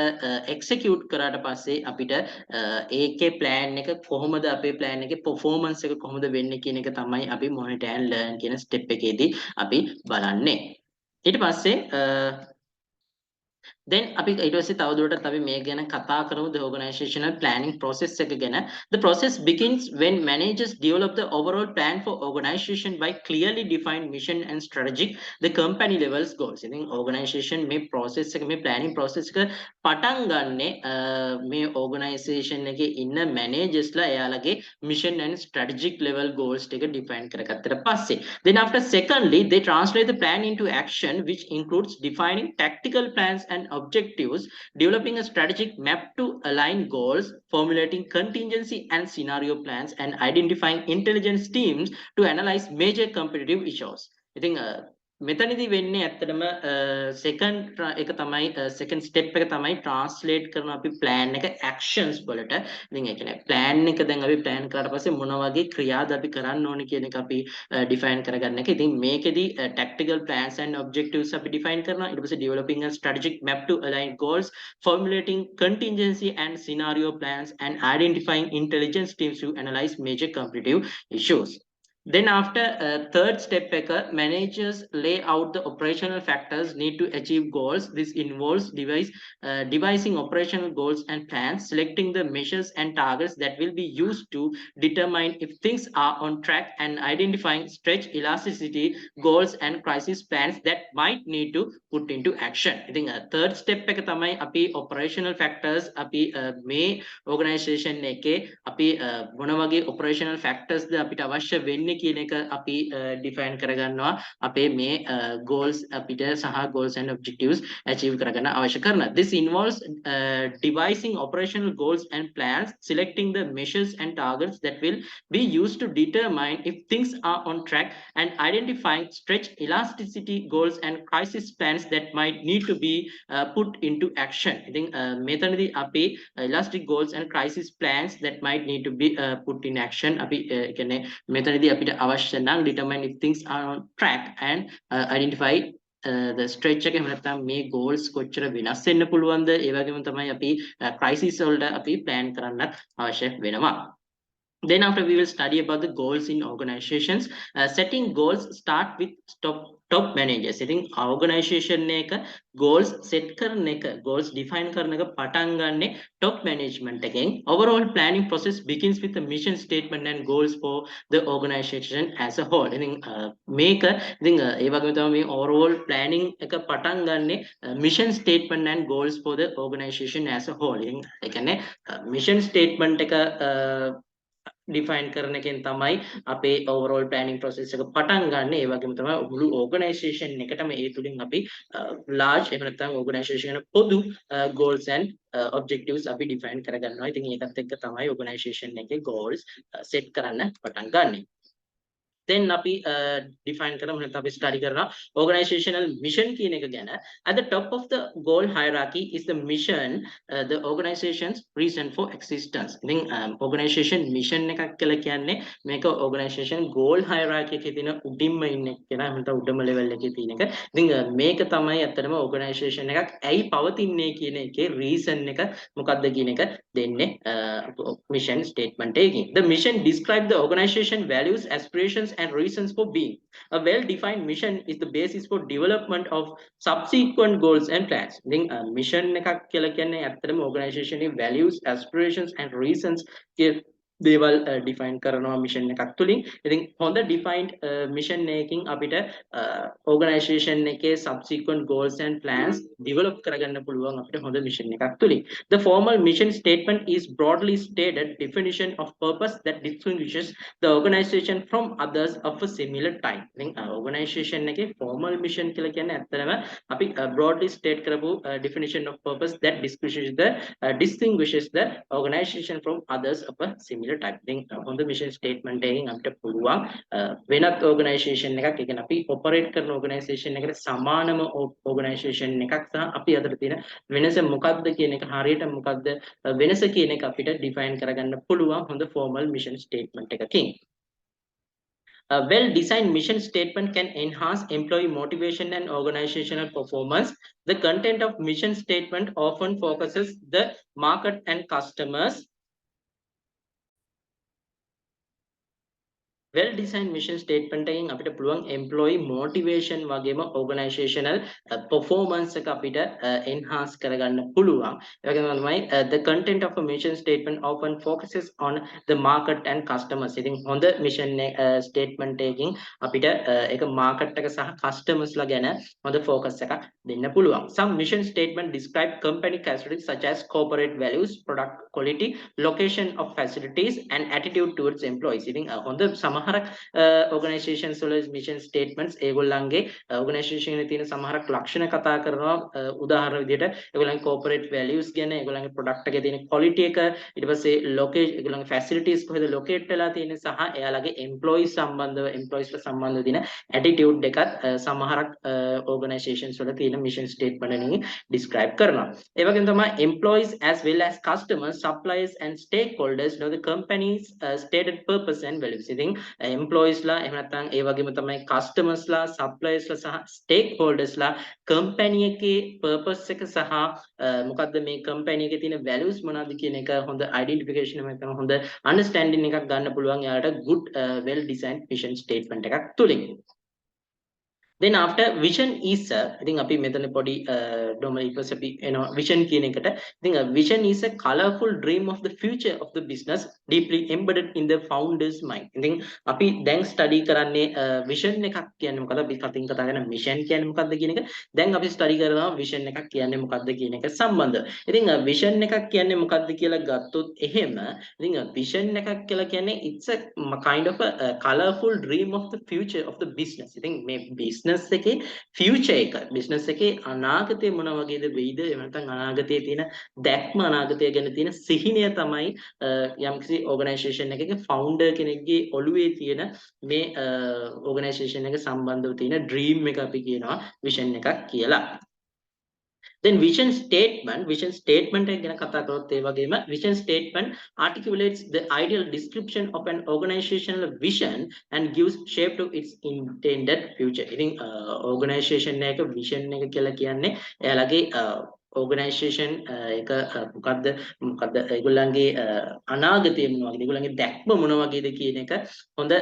execute කරාට පස්සේ අපිට ඒකේ plan එක කොහොමද අපේ plan එකේ performance එක කොහොමද වෙන්නේ කියන එක තමයි අපි monitor and learn කියන step එකේදී අපි බලන්නේ. ඊට පස්සේ then අපි ඊට පස්සේ තවදුරටත් අපි මේ ගැන කතා කරමු the organizational planning process එක ගැන. The process begins when managers develop the overall plan for organization by clearly defined mission and strategic the company levels goals. ඉතින් organization මේ process එක මේ planning process එක පටන් ගන්නෙ මේ organization එකේ ඉන්න managers ලා එයාලගේ mission and strategic level goals ටික define කරගත්තට පස්සේ then after secondly they translate the plan into action which includes defining tactical plans and objectives, developing a strategic map to align goals, formulating contingency and scenario plans, and identifying intelligence teams to analyze major competitive issues. ඉතින් මෙතනදී වෙන්නේ ඇත්තටම second එක තමයි second step එක තමයි translate කරන අපි plan එක actions වලට. ඉතින් ඒ කියන්නේ plan එක දැන් අපි plan කරාට පස්සේ මොන වගේ ක්‍රියාද අපි කරන්න ඕනේ කියන එක අපි define කරගන්න එක. ඉතින් මේකෙදී tactical plans and objectives අපි define කරනවා. ඊට පස්සේ developing a strategic map to align goals, formulating contingency and scenario plans, and identifying intelligence teams to analyze major competitive issues. Then after third step managers lay out the operational factors need to achieve goals. This involves devising operational goals and plans, selecting the measures and targets that will be used to determine if things are on track, and identifying stretch elasticity goals and crisis plans that might need to put into action. I think third step එක තමයි අපි operational factors අපි මේ organization එකේ අපි මොන වගේ operational factors ද අපිට අවශ්‍ය වෙන්නේ කියන එක අපි define කරගන්නවා අපේ මේ goals අපිට සහ goals and objectives achieve කරගන්න අවශ්‍ය කරන. This involves devising operational goals and plans, selecting the measures and targets that will be used to determine if things are on track, and identifying stretch elasticity goals and crisis plans that might need to be put into action. ඉතින් මෙතනදී අපි elastic goals and crisis plans that might need to be put in action අපි කියන්නේ මෙතනදී අපිට අවශ්‍ය නම් determine if things are on track and identify the stretch එක එහෙම නැත්නම් මේ goals කොච්චර වෙනස් වෙන්න පුළුවන්ද ඒ වගේම තමයි අපි crisis වලට අපි plan කරන්නත් අවශ්‍ය වෙනවා. Then after we will study about the goals in organizations. Setting goals start with top managers. ඉතින් organization එක goals set කරන එක goals define කරන එක පටන් ගන්නෙ top management එකෙන්. Overall planning process begins with the mission statement and goals for the organization as a whole. ඉතින් මේක ඉතින් ඒ වගේම තමයි මේ overall planning එක පටන් ගන්නෙ mission statement and goals for the organization as a whole. ඉතින් ඒ කියන්නේ mission statement එක define කරන එකෙන් තමයි අපේ overall planning process එක පටන් ගන්න. ඒ වගේම තමයි මුළු organization එකටම ඒ තුලින් අපි large එහෙම නැත්නම් organization එක පොදු goals and objectives අපි define කරගන්නවා. ඉතින් ඒකත් එක්ක තමයි organization එකේ goals set කරන්න පටන් ගන්නෙ. then අපි define කරමු නැත්නම් අපි study කරනවා organizational mission කියන එක ගැන. At the top of the goal hierarchy is the mission, the organization's reason for existence. ඉතින් organization mission එකක් කියලා කියන්නේ මේක organization goal hierarchy එකේ තියෙන උඩින්ම ඉන්න කෙනා එහෙම නැත්නම් උඩම level එකේ තියෙන එක. ඉතින් මේක තමයි ඇත්තටම organization එකක් ඇයි පවතින්නේ කියන එකේ reason එක මොකක්ද කියන එක දෙන්නේ mission statement එකකින්. The mission describe the organization values, aspirations and reasons for being. A well-defined mission is the basis for development of subsequent goals and plans. ඉතින් mission එකක් කියලා කියන්නේ ඇත්තටම organization එකේ values, aspirations and reasons දේවල් define කරනවා mission එකක් තුලින්. ඉතින් හොඳ defined mission එකකින් අපිට organization එකේ subsequent goals and plans develop කරගන්න පුළුවන් අපිට හොඳ mission එකක් තුලින්. The formal mission statement is broadly stated definition of purpose that distinguishes the organization from others of a similar type. ඉතින් organization එකේ formal mission කියලා කියන්නේ ඇත්තටම අපි broadly state කරපු definition of purpose that distinguishes the organization from others of a similar type. ඉතින් හොඳ mission statement එකකින් අපිට පුළුවන් වෙනත් organization එකක්, ඒ කියන්නේ අපි operate කරන organization එකට සමානම organization එකක් සහ අපි අතර තියෙන වෙනස මොකක්ද කියන එක හරියට මොකක්ද වෙනස කියන එක අපිට define කරගන්න පුළුවන් හොඳ formal mission statement එකකින්. A well-designed mission statement can enhance employee motivation and organizational performance. The content of mission statement often focuses the market and customers. Well-designed mission statement එකෙන් අපිට පුළුවන් employee motivation වගේම organizational performance එක අපිට enhance කරගන්න පුළුවන්. ඒ වගේම තමයි the content of a mission statement often focuses on the market and customers. ඉතින් හොඳ mission statement එකකින් අපිට ඒක market එක සහ customers ලා ගැන හොඳ focus එකක් දෙන්න පුළුවන්. Some mission statement describe company characteristics such as corporate values, product quality, location of facilities and attitude towards employees. ඉතින් හොඳ සමහරක් organizations වල mission statements ඒගොල්ලන්ගේ organization එකේ තියෙන සමහරක් ලක්ෂණ කතා කරනවා. උදාහරණ විදිහට ඒගොල්ලන්ගේ corporate values ගැන, ඒගොල්ලන්ගේ product එකේ තියෙන quality එක, ඊට පස්සේ location, ඒගොල්ලන්ගේ facilities කොහෙද locate වෙලා තියෙන්නේ සහ එයාලගේ employees ලා සම්බන්ධව තියෙන attitude එකත් සමහරක් organizations වල තියෙන mission statement එකකින් describe කරනවා. ඒ වගේම තමයි employees as well as customers, suppliers and stakeholders know the company's stated purpose and values. ඉතින් employees ලා එහෙම නැත්නම් ඒ වගේම තමයි customers ලා, suppliers ලා සහ stakeholders ලා company එකේ purpose එක සහ මොකද්ද මේ company එකේ තියෙන values මොනවද කියන එක හොඳ identification එකක් නැත්නම් හොඳ understanding එකක් ගන්න පුළුවන් එයාලට good well designed mission statement එකක් තුලින්. Then after vision is ඉතින් අපි මෙතන පොඩි normal ඊපස් අපි එනවා vision කියන එකට. ඉතින් vision is a colorful dream of the future of the business deeply embedded in the founder's mind. ඉතින් අපි දැන් study කරන්නේ vision එකක් කියන්නේ මොකද්ද? අපි කතින් කතා කරන mission කියන්නේ මොකද්ද කියන එක. දැන් අපි study කරනවා vision එකක් කියන්නේ මොකද්ද කියන එක සම්බන්ධව. ඉතින් vision එකක් කියන්නේ මොකද්ද කියලා ගත්තොත් එහෙම ඉතින් vision එකක් කියලා කියන්නේ it's a kind of a colorful dream of the future of the business. ඉතින් මේ business එකේ future එක, business එකේ අනාගතය මොන වගේද වෙයිද, එහෙම නැත්නම් අනාගතයේ තියෙන දැක්ම, අනාගතය ගැන තියෙන සිහිනය තමයි යම්කිසි organization එකක founder කෙනෙක්ගේ ඔළුවේ තියෙන මේ organization එක සම්බන්ධව තියෙන dream එක අපි කියනවා vision එකක් කියලා. Then vision statement එක ගැන කතා කරොත් ඒ වගේම vision statement articulates the ideal description of an organizational vision and gives shape to its intended future. ඉතින් organization එක vision එක කියලා කියන්නේ එයාලගේ organization එක මොකද්ද ඒගොල්ලන්ගේ අනාගතය මොන වගේද, ඒගොල්ලන්ගේ දැක්ම මොන වගේද කියන එක හොඳ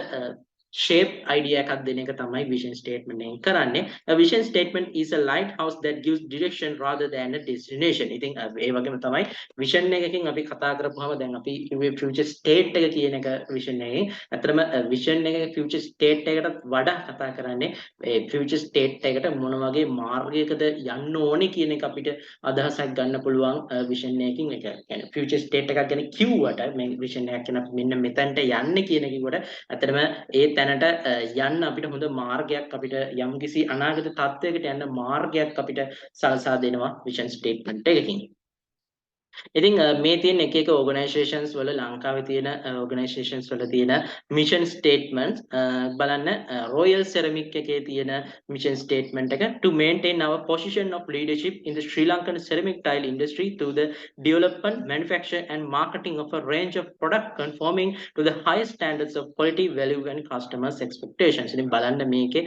shape idea එකක් දෙන එක තමයි vision statement එකෙන් කරන්නේ. A vision statement is a lighthouse that gives direction rather than a destination. ඉතින් ඒ වගේම තමයි vision එකකින් අපි කතා කරපුවාම දැන් අපි future state එක කියන එක vision එකෙන් අතරම vision එකේ future state එකකට වඩා කතා කරන්නේ ඒ future state එකට මොන වගේ මාර්ගයකද යන්න ඕනේ කියන එක අපිට අදහසක් ගන්න පුළුවන් vision එකකින්. ඒ කියන්නේ future state එකක් ගැන කිව්වට මේ vision එකක් කියන අපි මෙන්න මෙතනට යන්නේ කියන එක කිව්වට අතරම ඒ තැනට යන්න අපිට හොඳ මාර්ගයක්, අපිට යම්කිසි අනාගත තත්වයකට යන්න මාර්ගයක් අපිට සලසා දෙනවා vision statement එකකින්. ඉතින් මේ තියෙන එක එක organizations වල ලංකාවේ තියෙන organizations වල තියෙන mission statements බලන්න Royal Ceramic එකේ තියෙන mission statement එක to maintain our position of leadership in the Sri Lankan ceramic tile industry through the development, manufacture and marketing of a range of product conforming to the highest standards of quality, value and customers expectations. ඉතින් බලන්න මේකේ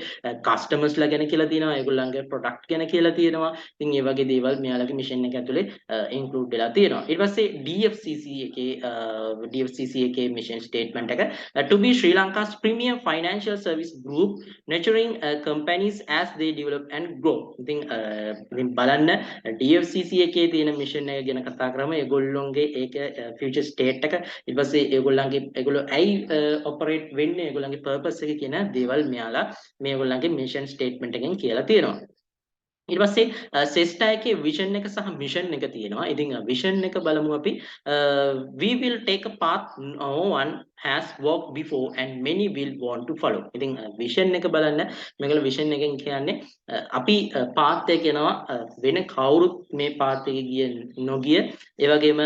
customers ලා ගැන කියලා තියෙනවා, ඒගොල්ලන්ගේ product ගැන කියලා තියෙනවා. ඉතින් ඒ වගේ දේවල් මෙයාලගේ mission එක ඇතුලේ include වෙලා තියෙනවා. ඊට පස්සේ DFCC එකේ mission statement එක to be Sri Lanka's premier financial service group nurturing companies as they develop and grow. ඉතින් බලන්න DFCC එකේ තියෙන mission එක ගැන කතා කරාම ඒගොල්ලොන්ගේ ඒක future state එක ඊට පස්සේ ඒගොල්ලෝ ඇයි operate වෙන්නේ ඒගොල්ලන්ගේ purpose එක කියන දේවල් මෙයාලා මේගොල්ලන්ගේ mission statement එකෙන් කියලා තියෙනවා. ඊට පස්සේ සෙස්ටා එකේ vision එක සහ mission එක තියෙනවා. ඉතින් vision එක බලමු අපි. We will take a path no one has walked before and many will want to follow. ඉතින් vision එක බලන්න මේගොල්ලෝ vision එකෙන් කියන්නේ අපි path එක යනවා වෙන කවුරුත් මේ path එකේ ගිය නොගිය ඒ වගේම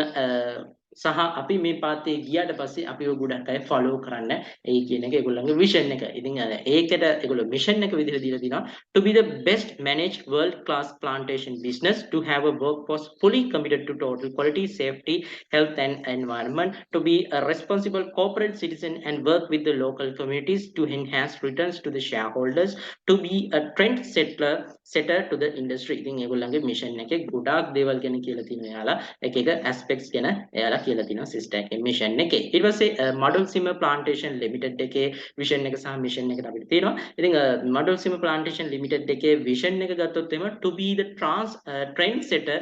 සහ අපි මේ path එකේ ගියාට පස්සේ අපිව ගොඩක් අය follow කරන්න ඒ කියන එක ඒගොල්ලන්ගේ vision එක. ඉතින් ඒකට ඒගොල්ලෝ mission එක විදිහට දීලා තිනවා to be the best managed world class plantation business, to have a workforce fully committed to total quality, safety, health and environment, to be a responsible corporate citizen and work with the local communities to enhance returns to the shareholders, to be a trend setter to the industry. ඉතින් ඒගොල්ලන්ගේ mission එකේ ගොඩාක් දේවල් ගැන කියලා තියෙනවා. එයාලා එක එක aspects ගැන එයාලා කියලා තිනවා sister එකේ mission එකේ. ඊට පස්සේ Model Simmer Plantation Limited එකේ vision එක සහ mission එකට අපිට තියෙනවා. ඉතින් Model Simmer Plantation Limited එකේ vision එක ගත්තොත් එම to be the trend setter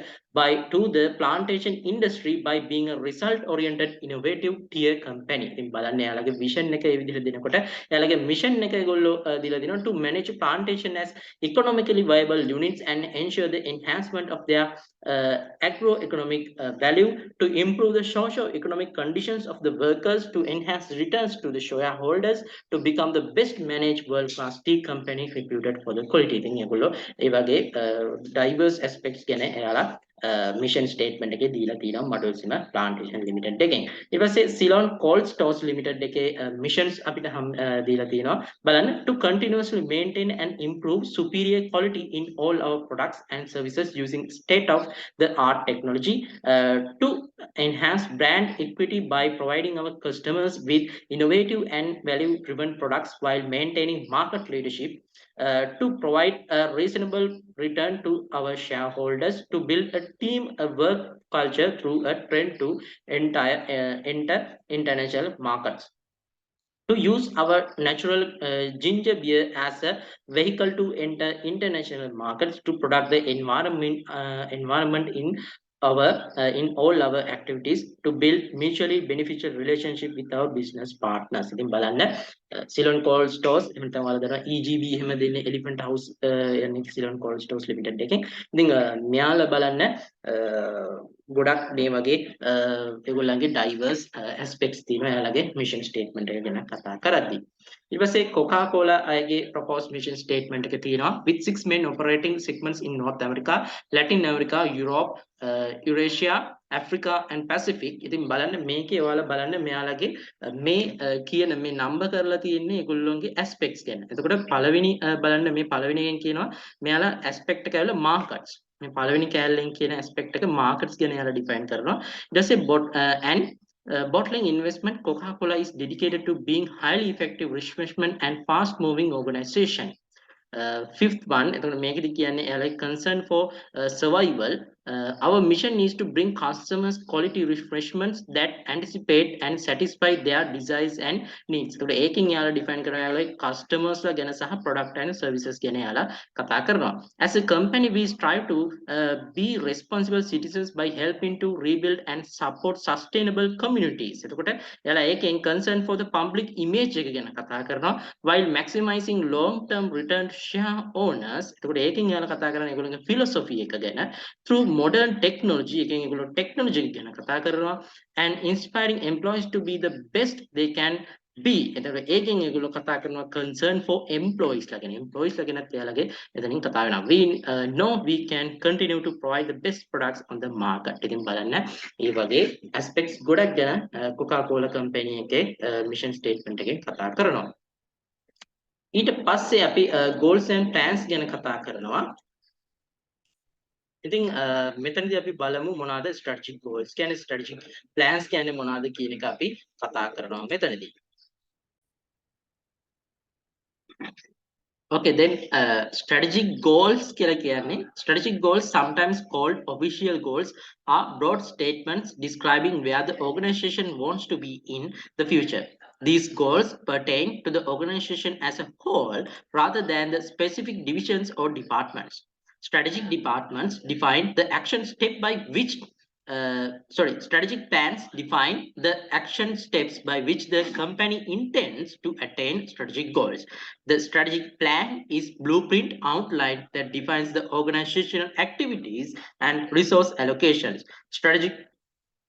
to the plantation industry by being a result oriented innovative tier company. ඉතින් බලන්න එයාලගේ vision එක ඒ විදිහට දෙනකොට එයාලගේ mission එක ඒගොල්ලෝ දීලා දිනවා to manage plantation as economically viable units and ensure the enhancement of their agroeconomic value, to improve the socio-economic conditions of the workers, to enhance returns to the shareholders, to become the best managed world-class tea company reputed for the quality. ඉතින් ඒගොල්ලෝ ඒ වගේ diverse aspects ගැන එයාලා mission statement එකේ දීලා තියෙනවා Model Simmer Plantation Limited එකෙන්. ඊට පස්සේ Ceylon Cold Stores Limited එකේ missions අපිට දීලා තියෙනවා. බලන්න to continuously maintain and improve superior quality in all our products and services using state of the art technology, to enhance brand equity by providing our customers with innovative and value driven products while maintaining market leadership, to provide a reasonable return to our shareholders, to build a team, a work culture through a trend to enter international markets, to use our natural ginger beer as a vehicle to enter international markets, to protect the environment in all our activities, to build mutually beneficial relationship with our business partners. ඉතින් බලන්න Ceylon Cold Stores එහෙම තමයි වල දරන EGB එහෙම දෙන්නේ Elephant House යන්නේ Ceylon Cold Stores Limited එකෙන්. ඉතින් මෙයාලා බලන්න ගොඩක් මේ වගේ ඒගොල්ලන්ගේ diverse aspects තියෙනවා එයාලගේ mission statement එක ගැන කතා කරද්දී. ඊට පස්සේ Coca-Cola අයගේ proposed mission statement එක තියෙනවා with 6 main operating segments in North America, Latin America, Europe, Eurasia, Africa and Pacific. ඉතින් බලන්න මේකේ ඔයාලා බලන්න මෙයාලගේ මේ කියන මේ number කරලා තියෙන්නේ ඒගොල්ලෝගේ aspects ගැන. එතකොට පළවෙනි බලන්න මේ පළවෙනි එකෙන් කියනවා මෙයාලා aspect එක ඇවිල්ලා markets. මේ පළවෙනි කැලෙන් කියන aspect එක markets ගැන එයාලා define කරනවා. ඊට පස්සේ bottling investment, Coca-Cola is dedicated to being highly effective refreshment and fast moving organization. Fifth one, මේකද කියන්නේ එයාලා concern for survival. Our mission is to bring customers quality refreshments that anticipate and satisfy their desires and needs. එතකොට ඒකෙන් එයාලා define කරනවා එයාලා customers ලා ගැන සහ product and services ගැන එයාලා කතා කරනවා. As a company we strive to be responsible citizens by helping to rebuild and support sustainable communities. එතකොට එයාලා ඒකෙන් concern for the public image එක ගැන කතා කරනවා while maximizing long term return to share owners. එතකොට ඒකෙන් එයාලා කතා කරන්නේ ඒගොල්ලෝගේ philosophy එක ගැන through modern technology, එකෙන් ඒගොල්ලෝ technology ගැන කතා කරනවා and inspiring employees to be the best they can B එතකොට ඒකෙන් ඒගොල්ලෝ කතා කරනවා concern for employees ලා ගැන employees ලා ගැනත් එයාලගේ එතනින් කතා වෙනවා we know we can continue to provide the best products on the market ඉතින් බලන්න මේ වගේ aspects ගොඩක් ගැන Coca-Cola company එකේ mission statement එකෙන් කතා කරනවා ඊට පස්සේ අපි goals and plans ගැන කතා කරනවා ඉතින් මෙතනදී අපි බලමු මොනවාද strategic goals කියන්නේ strategic plans කියන්නේ මොනවාද කියන එක අපි කතා කරනවා මෙතනදී Okay, then strategic goals කියලා කියන්නේ strategic goals sometimes called official goals are broad statements describing where the organization wants to be in the future. These goals pertain to the organization as a whole rather than the specific divisions or departments. Strategic departments define the action step by which strategic plans define the action steps by which the company intends to attain strategic goals. The strategic plan is blueprint outline that defines the organizational activities and resource allocations. Strategic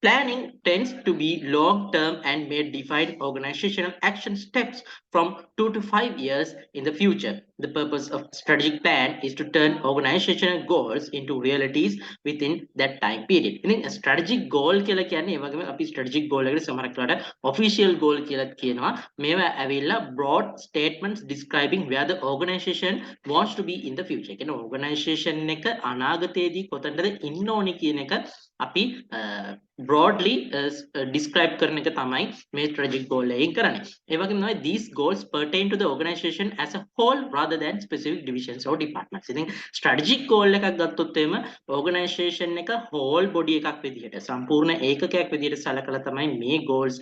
planning tends to be long-term and may define organizational action steps from 2 to 5 years in the future. The purpose of strategic plan is to turn organizational goals into realities within that time period. ඉතින් strategic goal කියලා කියන්නේ ඒ වගේම අපි strategic goal එකට සමහරක් වෙලාවට official goal කියලා කියනවා. මේවා ඇවිල්ලා broad statements describing where the organization wants to be in the future. කියන්නේ organization එක අනාගතයේදී කොතනද ඉන්න ඕනි කියන එක අපි broadly describe කරන එක තමයි මේ strategic goal එකෙන් කරන්නේ. ඒ වගේම තමයි these goals pertain to the organization as a whole rather than specific divisions or departments. ඉතින් strategic goal එකක් ගත්තොත් එimhe organization එක whole body එකක් විදිහට සම්පූර්ණ ඒකකයක් විදිහට සලකලා තමයි මේ goals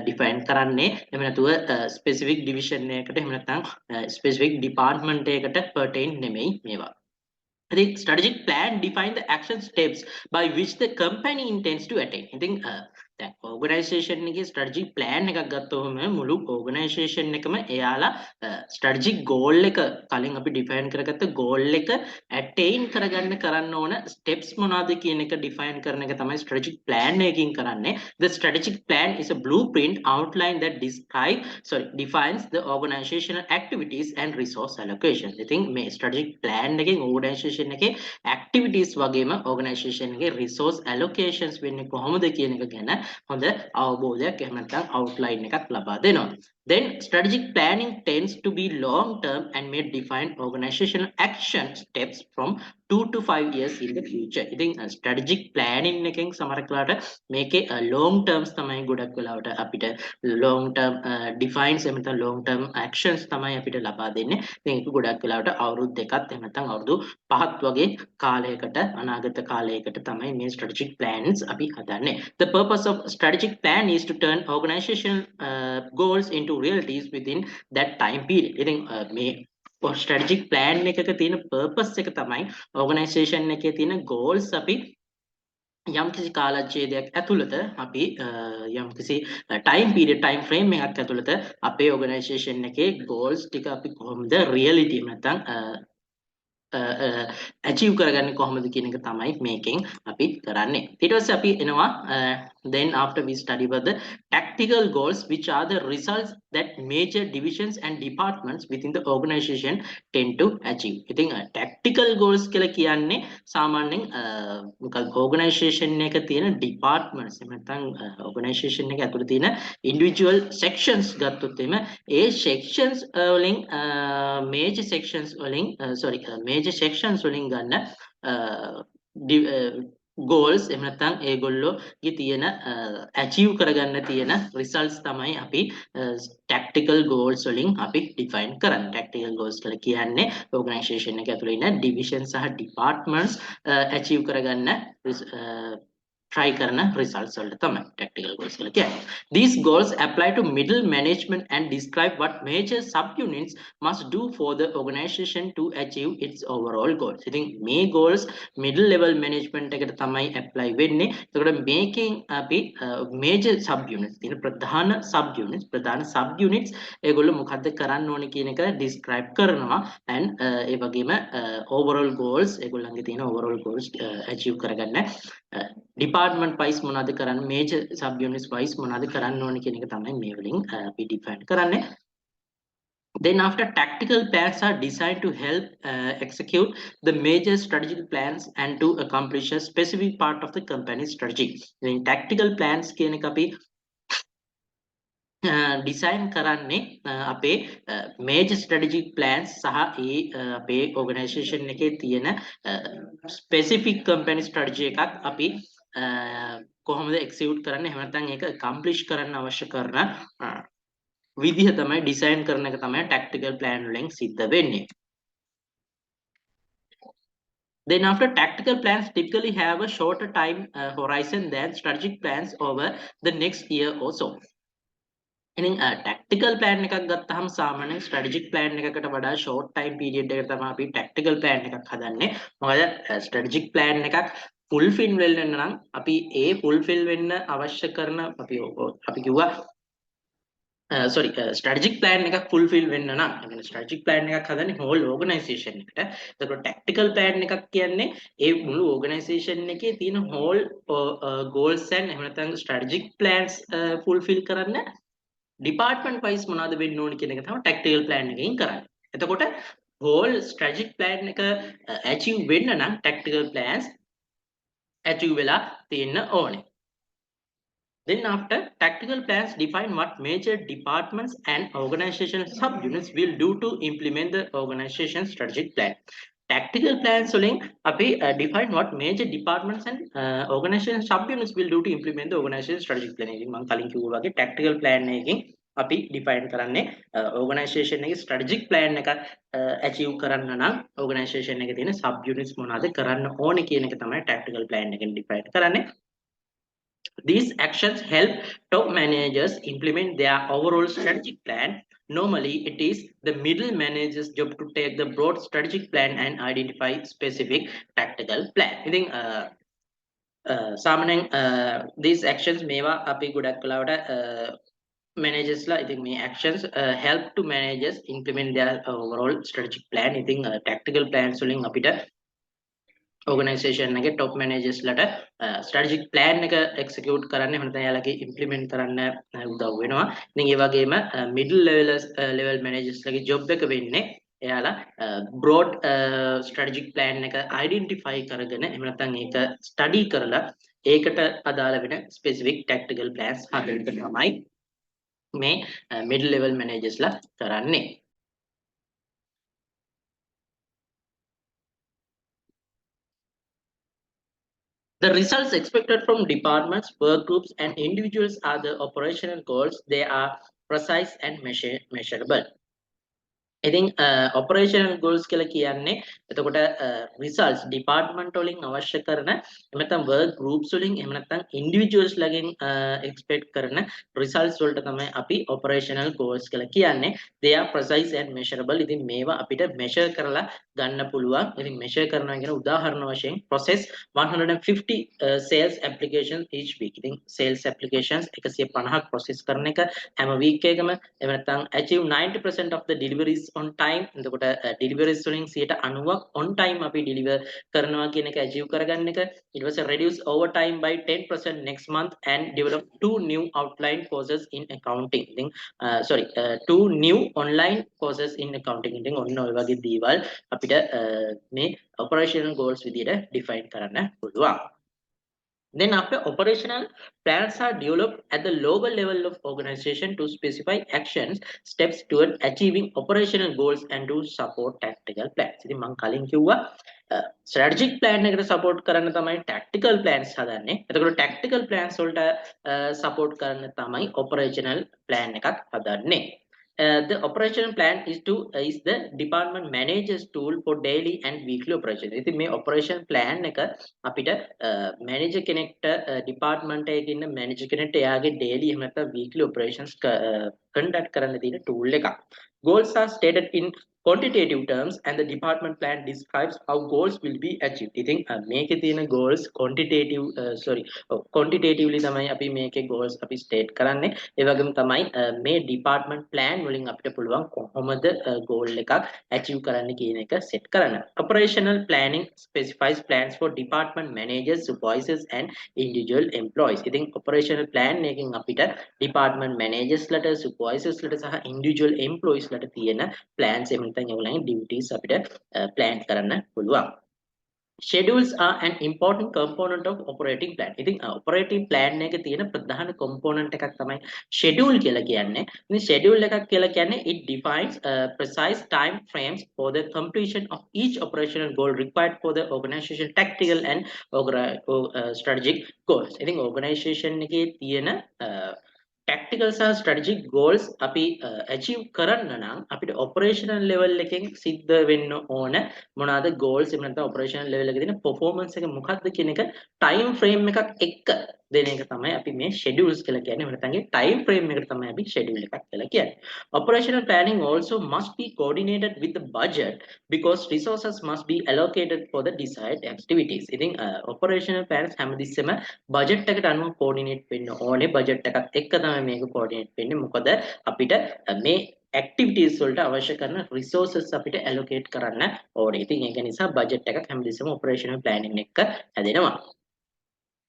define කරන්නේ. එහෙම නැතුව specific division එකකට එහෙම නැත්නම් specific department එකකට pertain නෙමෙයි මේවා. The strategic plan define the action steps by which the company intends to attain. ඉතින් දැන් organization එකේ strategic plan එකක් ගත්තොම මුළු organization එකම එයාලා strategic goal එක කලින් අපි define කරගත්ත goal එක attain කරගන්න කරන්න ඕන steps මොනවද කියන එක define කරන එක තමයි strategic plan එකකින් කරන්නේ. The strategic plan is a blueprint outline that defines the organizational activities and resource allocation. ඉතින් මේ strategic plan එකෙන් organization එකේ activities වගේම organization එකේ resource allocations වෙන්නේ කොහොමද කියන එක ගැන හොඳ අවබෝධයක් එහෙම නැත්නම් outline එකක් ලබා දෙනවා. Then strategic planning tends to be long term and may define organizational action steps from 2 to 5 years in the future. ඉතින් strategic planning එකෙන් සමහරක් වෙලාවට මේකේ long terms තමයි ගොඩක් වෙලාවට අපිට long term defines එහෙම නැත්නම් long term actions තමයි අපිට ලබා දෙන්නේ. ඉතින් ඒක ගොඩක් වෙලාවට අවුරුදු දෙකක් එහෙම නැත්නම් අවුරුදු 5ක් වගේ කාලයකට අනාගත කාලයකට තමයි මේ strategic plans අපි හදන්නේ. The purpose of strategic plan is to turn organizational goals into realities within that time period. ඉතින් මේ strategic plan එකක තියෙන purpose එක තමයි organization එකේ තියෙන goals අපි යම්කිසි කාලච්ඡේදයක් ඇතුළත අපි යම්කිසි time period time frame එකක් ඇතුළත අපේ organization එකේ goals ටික අපි කොහොමද reality නැත්නම් achieve කරගන්නේ කොහොමද කියන එක තමයි මේකෙන් අපි කරන්නේ. ඊට පස්සේ අපි එනවා then after we study about the tactical goals which are the results that major divisions and departments within the organization tend to achieve. ඉතින් tactical goals කියලා කියන්නේ සාමාන්‍යයෙන් මොකක්ද organization එකක තියෙන departments එහෙම නැත්නම් organization එක ඇතුළේ තියෙන individual sections ගත්තොත් එimhe ඒ sections වලින් major sections වලින් major sections වලින් ගන්න goals එහෙම නැත්නම් ඒගොල්ලෝගේ තියෙන achieve කරගන්න තියෙන results තමයි අපි tactical goals වලින් අපි define කරන්නේ. Tactical goals කියලා කියන්නේ organization එක ඇතුළේ ඉන්න division සහ departments achieve කරගන්න try කරන results වලට තමයි tactical goals කියලා කියන්නේ. These goals apply to middle management and describe what major subunits must do for the organization to achieve its overall goals. ඉතින් මේ goals middle level management එකට තමයි apply වෙන්නේ. එතකොට මේකෙන් අපි major subunits තියෙන ප්‍රධාන subunits ඒගොල්ලෝ මොකද්ද කරන්න ඕනේ කියන එක describe කරනවා and ඒ වගේම overall goals ඒගොල්ලන්ගේ තියෙන overall goals achieve කරගන්න department department wise මොනවද කරන්න major sub units wise මොනවද කරන්න ඕනේ කියන එක තමයි මේ වලින් අපි define කරන්නේ. Then after tactical plans are designed to help execute the major strategic plans and to accomplish a specific part of the company's strategy. Then tactical plans කියන එක අපි ඩිසයින් කරන්නේ අපේ මේජර් ස්ට්‍රැටජික් ප්ලෑන්ස් සහ ඒ අපේ organisation එකේ තියෙන specific company strategy එකක් අපි කොහොමද එක්සිකියුට් කරන්නේ එහෙම නැත්නම් ඒක accomplish කරන්න අවශ්‍ය කරන විදිහ තමයි ඩිසයින් කරන එක තමයි tactical plan වලින් සිද්ධ වෙන්නේ. Then after tactical plans typically have a shorter time horizon than strategic plans over the next year or so. ඉතින් tactical plan එකක් ගත්තාම සාමාන්‍යයෙන් strategic plan එකකට වඩා short time period එකකට තමයි අපි tactical plan එකක් හදන්නේ. මොකද strategic plan එකක් fulfill වෙන්න නම් අපි ඒ fulfill වෙන්න අවශ්‍ය කරන අපි කිව්වා sorry strategic plan එකක් fulfill වෙන්න නම් يعني strategic plan එකක් හදන්නේ whole organization එකට. ඒකට tactical plan එකක් කියන්නේ ඒ මුළු organization එකේ තියෙන whole goals and එහෙම නැත්නම් strategic plans fulfill කරන්න department wise මොනවද වෙන්න ඕනේ කියන එක තමයි tactical plan එකකින් කරන්නේ. එතකොට whole strategic plan එක achieve වෙන්න නම් tactical plans achieve වෙලා තියෙන්න ඕනේ. Then after tactical plans define what major departments and organizational subunits will do to implement the organization strategic plan. Tactical plans වලින් අපි define what major departments and organization subunits will do to implement the organization strategic plan. ඉතින් මම කලින් කිව්වා වගේ tactical plan එකකින් අපි define කරන්නේ organization එකේ strategic plan එක achieve කරන්න නම් organization එකේ තියෙන subunits මොනවද කරන්න ඕනේ කියන එක තමයි tactical plan එකෙන් define කරන්නේ. These actions help top managers implement their overall strategic plan. Normally, it is the middle manager's job to take the broad strategic plan and identify specific tactical plan. I think සාමාන්‍යයෙන් these actions මේවා අපි ගොඩක් කලාවට managers ලා ඉතින් මේ actions help to managers implement their overall strategic plan. ඉතින් tactical plans වලින් අපිට organization එකේ top managers ලට strategic plan එක execute කරන්න එහෙම නැත්නම් එයාලගේ implement කරන්න උදව් වෙනවා. ඉතින් ඒ වගේම middle level managers ලගේ job එක වෙන්නේ එයාලා broad strategic plan එක identify කරගෙන එහෙම නැත්නම් ඒක study කරලා ඒකට අදාළ වෙන specific tactical plans හදන්න තමයි මේ middle level managers ලා කරන්නේ. The results expected from departments, work groups, and individuals are the operational goals. They are precise and measurable. ඉතින් operational goals කියලා කියන්නේ එතකොට results department වලින් අවශ්‍ය කරන එහෙම නැත්නම් work groups වලින් එහෙම නැත්නම් individuals ලගෙන් expect කරන results වලට තමයි අපි operational goals කියලා කියන්නේ. They are precise and measurable. ඉතින් මේවා අපිට measure කරලා ගන්න පුළුවන්. ඉතින් measure කරනවා කියන උදාහරණ වශයෙන් process 150 sales applications each week. ඉතින් sales applications 150ක් process කරන එක හැම week එකකම එහෙම නැත්නම් achieve 90% of the deliveries on time. එතකොට deliveries වලින් 90ක් on time අපි deliver කරනවා කියන එක achieve කරගන්න එක. It was reduce overtime by 10% next month and develop 2 new outline courses in accounting. ඉතින් sorry 2 new online courses in accounting. ඉතින් ඔන්න ඔය වගේ දේවල් අපිට මේ operational goals විදිහට define කරන්න පුළුවන්. Then after operational plans are developed at the lower level of organization to specify actions, steps toward achieving operational goals and to support tactical plans. ඉතින් මම කලින් කිව්වා strategic plan එකට support කරන්න තමයි tactical plans හදන්නේ. එතකොට tactical plans වලට support කරන්න තමයි operational plan එකක් හදන්නේ. The operational plan is the department manager's tool for daily and weekly operations. ඉතින් මේ operation plan එක අපිට manager කෙනෙක්ට department එකේ ඉන්න manager කෙනෙක්ට එයාගේ daily එහෙම නැත්නම් weekly operations conduct කරන්න තියෙන tool එකක්. Goals are stated in quantitative terms and the department plan describes how goals will be achieved. ඉතින් මේකේ තියෙන goals quantitatively තමයි අපි මේකේ goals අපි state කරන්නේ. ඒ වගේම තමයි මේ department plan වලින් අපිට පුළුවන් කොහොමද goal එකක් achieve කරන්න කියන එක set කරන්න. Operational planning specifies plans for department managers, supervisors and individual employees. ඉතින් operational plan එකකින් අපිට department managers ලට supervisors ලට සහ individual employees ලට තියෙන plans එහෙම නැත්නම් ඒගොල්ලන්ගේ duties අපිට plan කරන්න පුළුවන්. Schedules are an important component of operating plan. ඉතින් operating plan එකේ තියෙන ප්‍රධාන component එකක් තමයි schedule කියලා කියන්නේ. ඉතින් schedule එකක් කියලා කියන්නේ it defines precise time frames for the completion of each operational goal required for the organization tactical and strategic goals. ඉතින් organization එකේ තියෙන tactical සහ strategic goals අපි achieve කරන්න නම් අපිට operational level එකෙන් සිද්ධ වෙන්න ඕන මොනවාද goals එහෙම නැත්නම් operational level එකේ තියෙන performance එක මොකක්ද කියන එක time frame එකක් එක්ක දෙන එක තමයි අපි මේ schedules කියලා කියන්නේ. එහෙම නැත්නම් time frame එකට තමයි අපි schedule එකක් කියලා කියන්නේ. Operational planning also must be coordinated with the budget because resources must be allocated for the desired activities. ඉතින් operational plans හැමතිස්සෙම budget එකට අනුව coordinate වෙන්න ඕනේ. budget එකත් එක්ක තමයි මේක coordinate වෙන්නේ. මොකද අපිට මේ activities වලට අවශ්‍ය කරන resources අපිට allocate කරන්න ඕනේ. ඉතින් ඒක නිසා budget එකක් හැමතිස්සෙම operational planning එක්ක හැදෙනවා.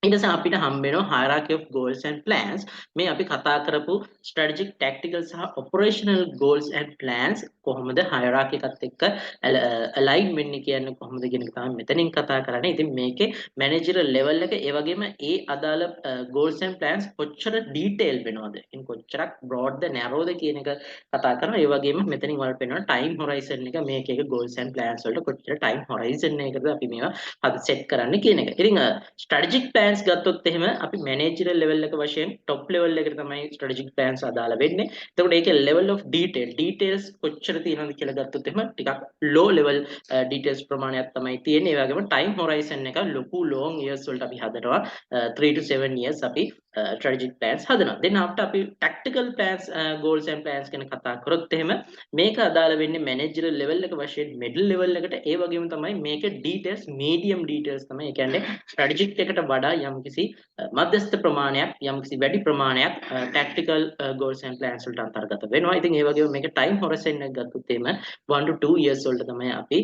ඊට පස්සේ අපිට හම්බ වෙනවා hierarchy of goals and plans. මේ අපි කතා කරපු strategic tactical සහ operational goals and plans කොහොමද hierarchy එකත් එක්ක align වෙන්නේ කියන්නේ කොහොමද කියන එක තමයි මෙතනින් කතා කරන්නේ. ඉතින් මේකේ managerial level එක ඒ වගේම ඒ අදාළ goals and plans කොච්චර detail වෙනවද? ඉතින් කොච්චරක් broad ද narrow ද කියන එක කතා කරනවා. ඒ වගේම මෙතනින් වලට වෙනවා time horizon එක මේකේ goals and plans වලට කොච්චර time horizon එකකද අපි මේවා අද set කරන්න කියන එක. ඉතින් strategic plans ගත්තොත් එහෙම අපි managerial level එක වශයෙන් top level එකට තමයි strategic plans අදාළ වෙන්නේ. එතකොට ඒකේ level of details කොච්චර තියෙනවද කියලා ගත්තොත් එහෙම ටිකක් low level details ප්‍රමාණයක් තමයි තියෙන්නේ. ඒ වගේම time horizon එක ලොකු long years වලට අපි හදනවා 3 to 7 years අපි strategic plans හදනවා. then after අපි tactical plans goals and plans ගැන කතා කරොත් එහෙම මේක අදාළ වෙන්නේ managerial level එක වශයෙන් middle level එකට. ඒ වගේම තමයි මේකේ details medium details තමයි. ඒ කියන්නේ strategic එකට වඩා යම්කිසි මධ්‍යස්ථ ප්‍රමාණයක් යම්කිසි වැඩි ප්‍රමාණයක් tactical goals and plans වලට අන්තර්ගත වෙනවා. ඉතින් ඒ වගේම මේක time horizon එක ගත්තොත් එහෙම 1 to 2 years වලට තමයි අපි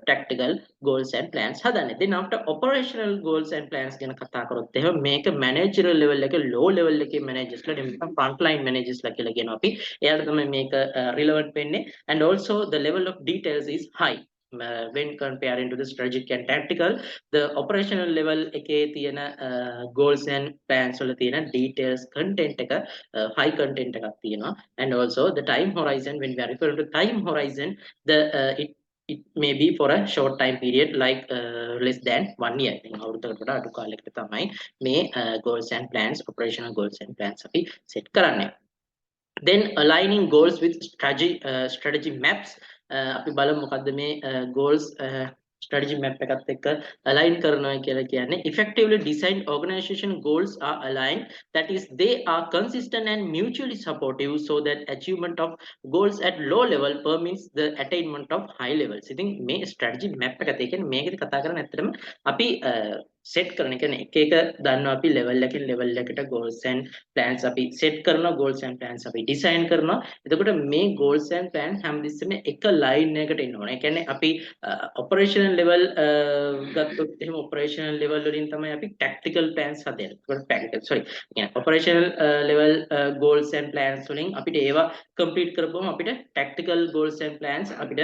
tactical goals and plans හදන්නේ. then after operational goals and plans ගැන කතා කරොත් එහෙම මේක managerial level එක low level එකේ managers ලා නැත්නම් front line managers ලා කියලා කියනවා අපි. එයාට තමයි මේක relevant වෙන්නේ and also the level of details is high. When comparing to the strategic and tactical, the operational level එකේ තියෙන goals and plans වල තියෙන details content එක high content එකක් තියෙනවා. and also the time horizon, when we are referring to time horizon, the it may be for a short time period like less than 1 year. ඉතින් අවුරුද්දකට වඩා අඩු කාලයකට තමයි මේ goals and plans, operational goals and plans අපි set කරන්නේ. then aligning goals with strategy maps. අපි බලමු මොකද්ද මේ goals strategy map එකත් එක්ක align කරනවා කියලා කියන්නේ effectively designed organization goals are aligned, that is they are consistent and mutually supportive so that achievement of goals at low level permits the attainment of high levels. ඉතින් මේ strategy map එක තියෙන්නේ මේකද කතා කරන්නේ ඇත්තටම අපි set කරන එක නේ. එක එක දන්නවා අපි level එකකින් level එකට goals and plans අපි set කරනවා, goals and plans අපි design කරනවා. එතකොට මේ goals and plans හැමතිස්සෙම එක line එකකට එන්න ඕනේ. ඒ කියන්නේ අපි operational level ගත්තොත් එහෙම operational level වලින් තමයි අපි tactical plans හදන්නේ. ඒකට operational level goals and plans වලින් අපිට ඒවා complete කරපුවම අපිට tactical goals and plans අපිට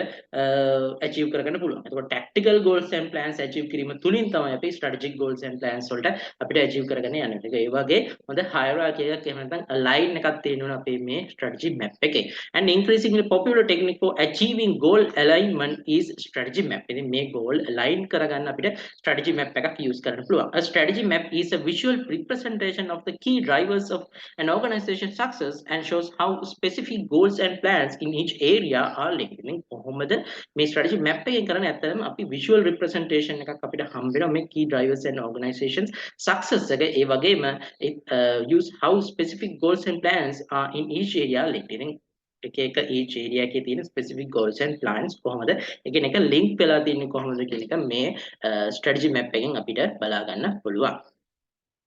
achieve කරගන්න පුළුවන්. එතකොට tactical goals and plans achieve කිරීම තුලින් තමයි අපි strategic goals and plans වලට අපිට achieve කරගන්න යන්නේ. ඒක ඒ වගේ හොඳ hierarchy එකක් එහෙම නැත්නම් align එකක් තියෙනවා අපේ මේ strategy map එකේ. And increasingly popular technique for achieving goal alignment is strategy map. ඉතින් මේ goal align කරගන්න අපිට strategy map එකක් use කරන්න පුළුවන්. A strategy map is a visual representation of the key drivers of an organization success and shows how specific goals and plans in each area are linked. ඉතින් කොහොමද මේ strategy map එකෙන් කරන්නේ? ඇත්තටම අපි visual representation එකක් අපිට හම්බ වෙනවා මේ key drivers individuals and organizations success එක ඒ වගේම use how specific goals and plans are in each area linked. ඉතින් එක එක each area එකේ තියෙන specific goals and plans කොහොමද එකිනෙක link වෙලා තියෙන්නේ කොහොමද කියන එක මේ strategy map එකෙන් අපිට බලා ගන්න පුළුවන්.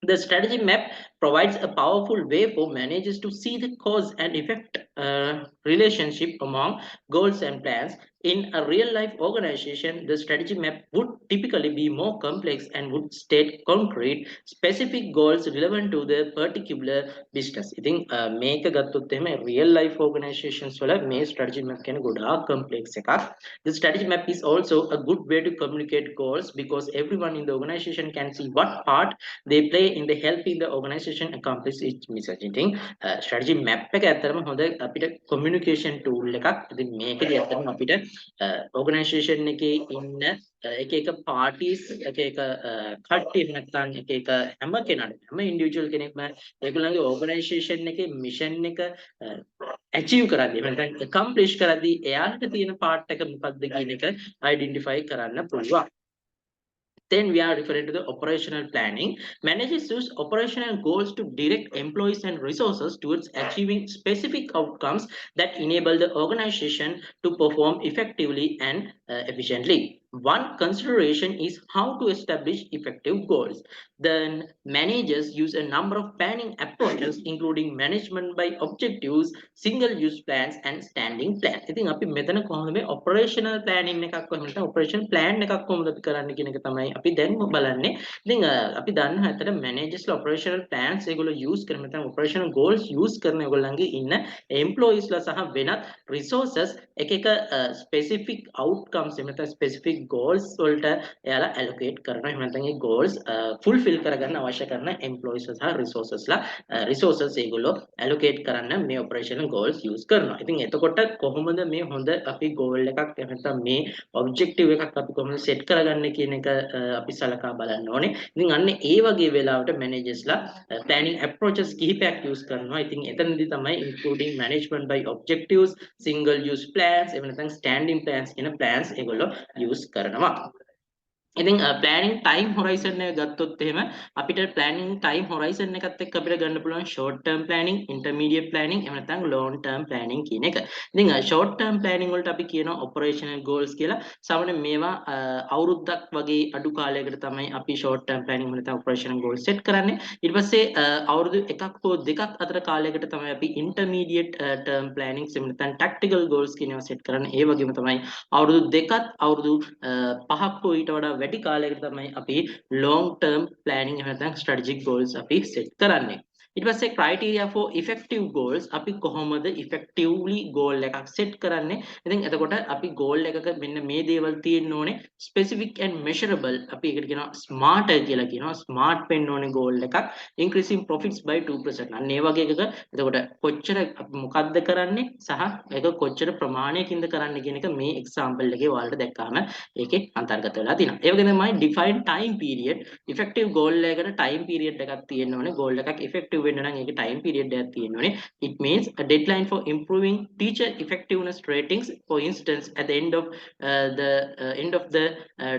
The strategy map provides a powerful way for managers to see the cause and effect relationship among goals and plans. In a real life organization, the strategy map would typically be more complex and would state concrete, specific goals relevant to the particular business. I think මේක ගත්තොත් එහෙම real life organizations වල මේ strategy map කියන ගොඩාක් complex එකක්. The strategy map is also a good way to communicate goals because everyone in the organization can see what part they play in the helping the organization accomplish its mission. strategy map එක ඇත්තටම හොඳ අපිට communication tool එකක්. ඉතින් මේකදී ඇත්තටම අපිට organization එකේ ඉන්න එක එක parties එක එක කට්ටිය නැත්නම් එක එක හැම කෙනාට හැම individual කෙනෙක්ම ඒගොල්ලන්ගේ organization එකේ mission එක achieve කරද්දී නැත්නම් accomplish කරද්දී එයාලට තියෙන part එක මොකක්ද කියන එක identify කරන්න පුළුවන්. Then we are referring to the operational planning. Managers use operational goals to direct employees and resources towards achieving specific outcomes that enable the organization to perform effectively and efficiently. One consideration is how to establish effective goals. Then managers use a number of planning approaches, including management by objectives, single-use plans, and standing plans. I think අපි මෙතන කොහොමද මේ operational planning එකක් කොහොමද operation plan එකක් කොහොමද අපි කරන්න කියන එක තමයි අපි දැන් බලන්නේ. ඉතින් අපි දන්නවා ඇත්තට managers ලා operational plans ඒගොල්ලෝ use කරන නැත්නම් operational goals use කරන ඒගොල්ලන්ගේ ඉන්න employees ලා සහ වෙනත් resources එක එක specific outcomes එහෙම නැත්නම් specific goals වලට එයාලා allocate කරනවා. එහෙම නැත්නම් ඒ goals fulfill කරගන්න අවශ්‍ය කරන employees සහ resources ලා resources ඒගොල්ලෝ allocate කරන්න මේ operational goals use කරනවා. ඉතින් එතකොට කොහොමද මේ හොඳ අපි goal එකක් එහෙම නැත්නම් මේ objective එකක් අපි කොහොමද set කරගන්නේ කියන එක අපි සලකා බලන්න ඕනේ. ඉතින් අන්න ඒ වගේ වෙලාවට managers ලා planning approaches කිහිපයක් use කරනවා. ඉතින් එතනදී තමයි including management by objectives, single use plans එහෙම නැත්නම් standing plans කියන plans ඒගොල්ලෝ use කරනවා. ඉතින් planning time horizon එක ගත්තොත් එහෙම අපිට planning time horizon එකත් එක්ක අපිට ගන්න පුළුවන් short term planning, intermediate planning එහෙම නැත්නම් long term planning කියන එක. ඉතින් short term planning වලට අපි කියනවා operational goals කියලා. සාමාන්‍යයෙන් මේවා අවුරුද්දක් වගේ අඩු කාලයකට තමයි අපි short term planning වල නැත්නම් operational goals set කරන්නේ. ඊට පස්සේ අවුරුදු එකක් හෝ දෙකක් අතර කාලයකට තමයි අපි intermediate term planning එහෙම නැත්නම් tactical goals කියනවා set කරන්නේ. ඒ වගේම තමයි අවුරුදු දෙකත් අවුරුදු 5ක් හෝ ඊට වඩා වැඩි කාලයකට තමයි අපි long term planning එහෙම නැත්නම් strategic goals අපි set කරන්නේ. ඊට පස්සේ criteria for effective goals අපි කොහොමද effectively goal එකක් set කරන්නේ. ඉතින් එතකොට අපි goal එකක මෙන්න මේ දේවල් තියෙන්න ඕනේ specific and measurable අපි ඒකට කියනවා smart කියලා කියනවා. smart වෙන්න ඕනේ goal එකක් increasing profits by 2%. අන්න ඒ වගේ එකක එතකොට කොච්චර මොකද්ද කරන්නේ සහ ඒක කොච්චර ප්‍රමාණයකින්ද කරන්නේ කියන එක මේ example එකේ ඔයාලට දැක්කාම ඒකේ අන්තර්ගත වෙලා තියෙනවා. ඒ වගේම තමයි define time period effective goal එකකට time period එකක් තියෙන්න ඕනේ. goal එකක් effective වෙන්න නම් ඒකේ time period එකක් තියෙන්න ඕනේ. It means a deadline for improving teacher effectiveness ratings, for instance at the end of the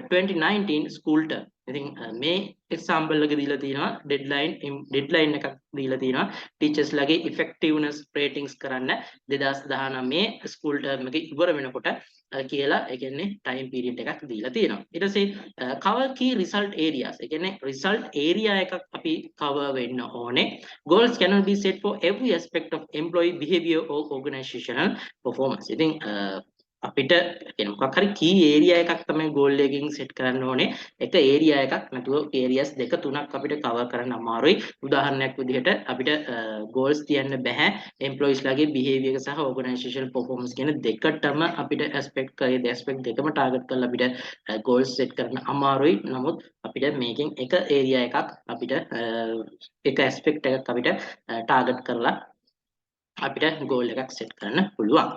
2019 school term. ඉතින් මේ example එක දීලා තියෙනවා deadline එකක් දීලා තියෙනවා teachers ලගේ effectiveness ratings කරන්න 2019 school term එක ඉවර වෙනකොට කියලා ඒ කියන්නේ time period එකක් දීලා තියෙනවා. ඊට පස්සේ cover key result areas. ඒ කියන්නේ result area එකක් අපි cover වෙන්න ඕනේ. Goals cannot be set for every aspect of employee behavior or organizational performance. ඉතින් අපිට කියන මොකක් හරි key area එකක් තමයි goal එකකින් set කරන්න ඕනේ. එක area එකක් නැතුව areas දෙක තුනක් අපිට cover කරන්න අමාරුයි. උදාහරණයක් විදිහට අපිට goals තියන්න බෑ employees ලාගේ behavior එක සහ organizational performance කියන දෙකටම අපිට aspect දෙකම target කරලා අපිට goals set කරන්න අමාරුයි. නමුත් අපිට මේකෙන් එක area එකක් අපිට එක aspect එකක් අපිට target කරලා අපිට goal එකක් set කරන්න පුළුවන්.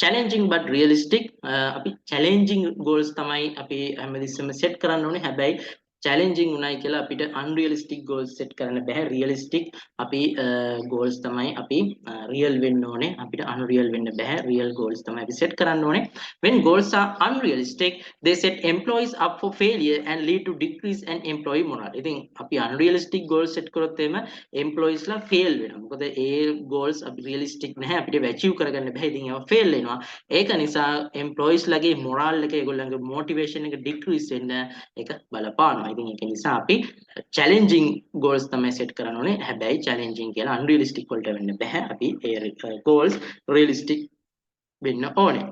challenging but realistic අපි challenging goals තමයි අපි හැමදෙස්සෙම set කරන්න ඕනේ. හැබැයි challenging උනායි කියලා අපිට unrealistic goals set කරන්න බෑ. realistic අපි goals තමයි අපි real වෙන්න ඕනේ. අපිට unreal වෙන්න බෑ. real goals තමයි අපි set කරන්න ඕනේ. when goals are unrealistic they set employees up for failure and lead to decrease in employee morale. ඉතින් අපි unrealistic goals set කරොත් එහෙම employees ලා fail වෙනවා. මොකද ඒ goals අපි realistic නැහැ. අපිට achieve කරගන්න බෑ. ඉතින් ඒවා fail වෙනවා. ඒක නිසා employees ලගේ morale එක ඒගොල්ලන්ගේ motivation එක decrease වෙන්න ඒක බලපානවා. ඉතින් ඒක නිසා අපි challenging goals තමයි set කරන්න ඕනේ. හැබැයි challenging කියලා unrealistic වලට වෙන්න බෑ. අපි ඒ goals realistic වෙන්න ඕනේ.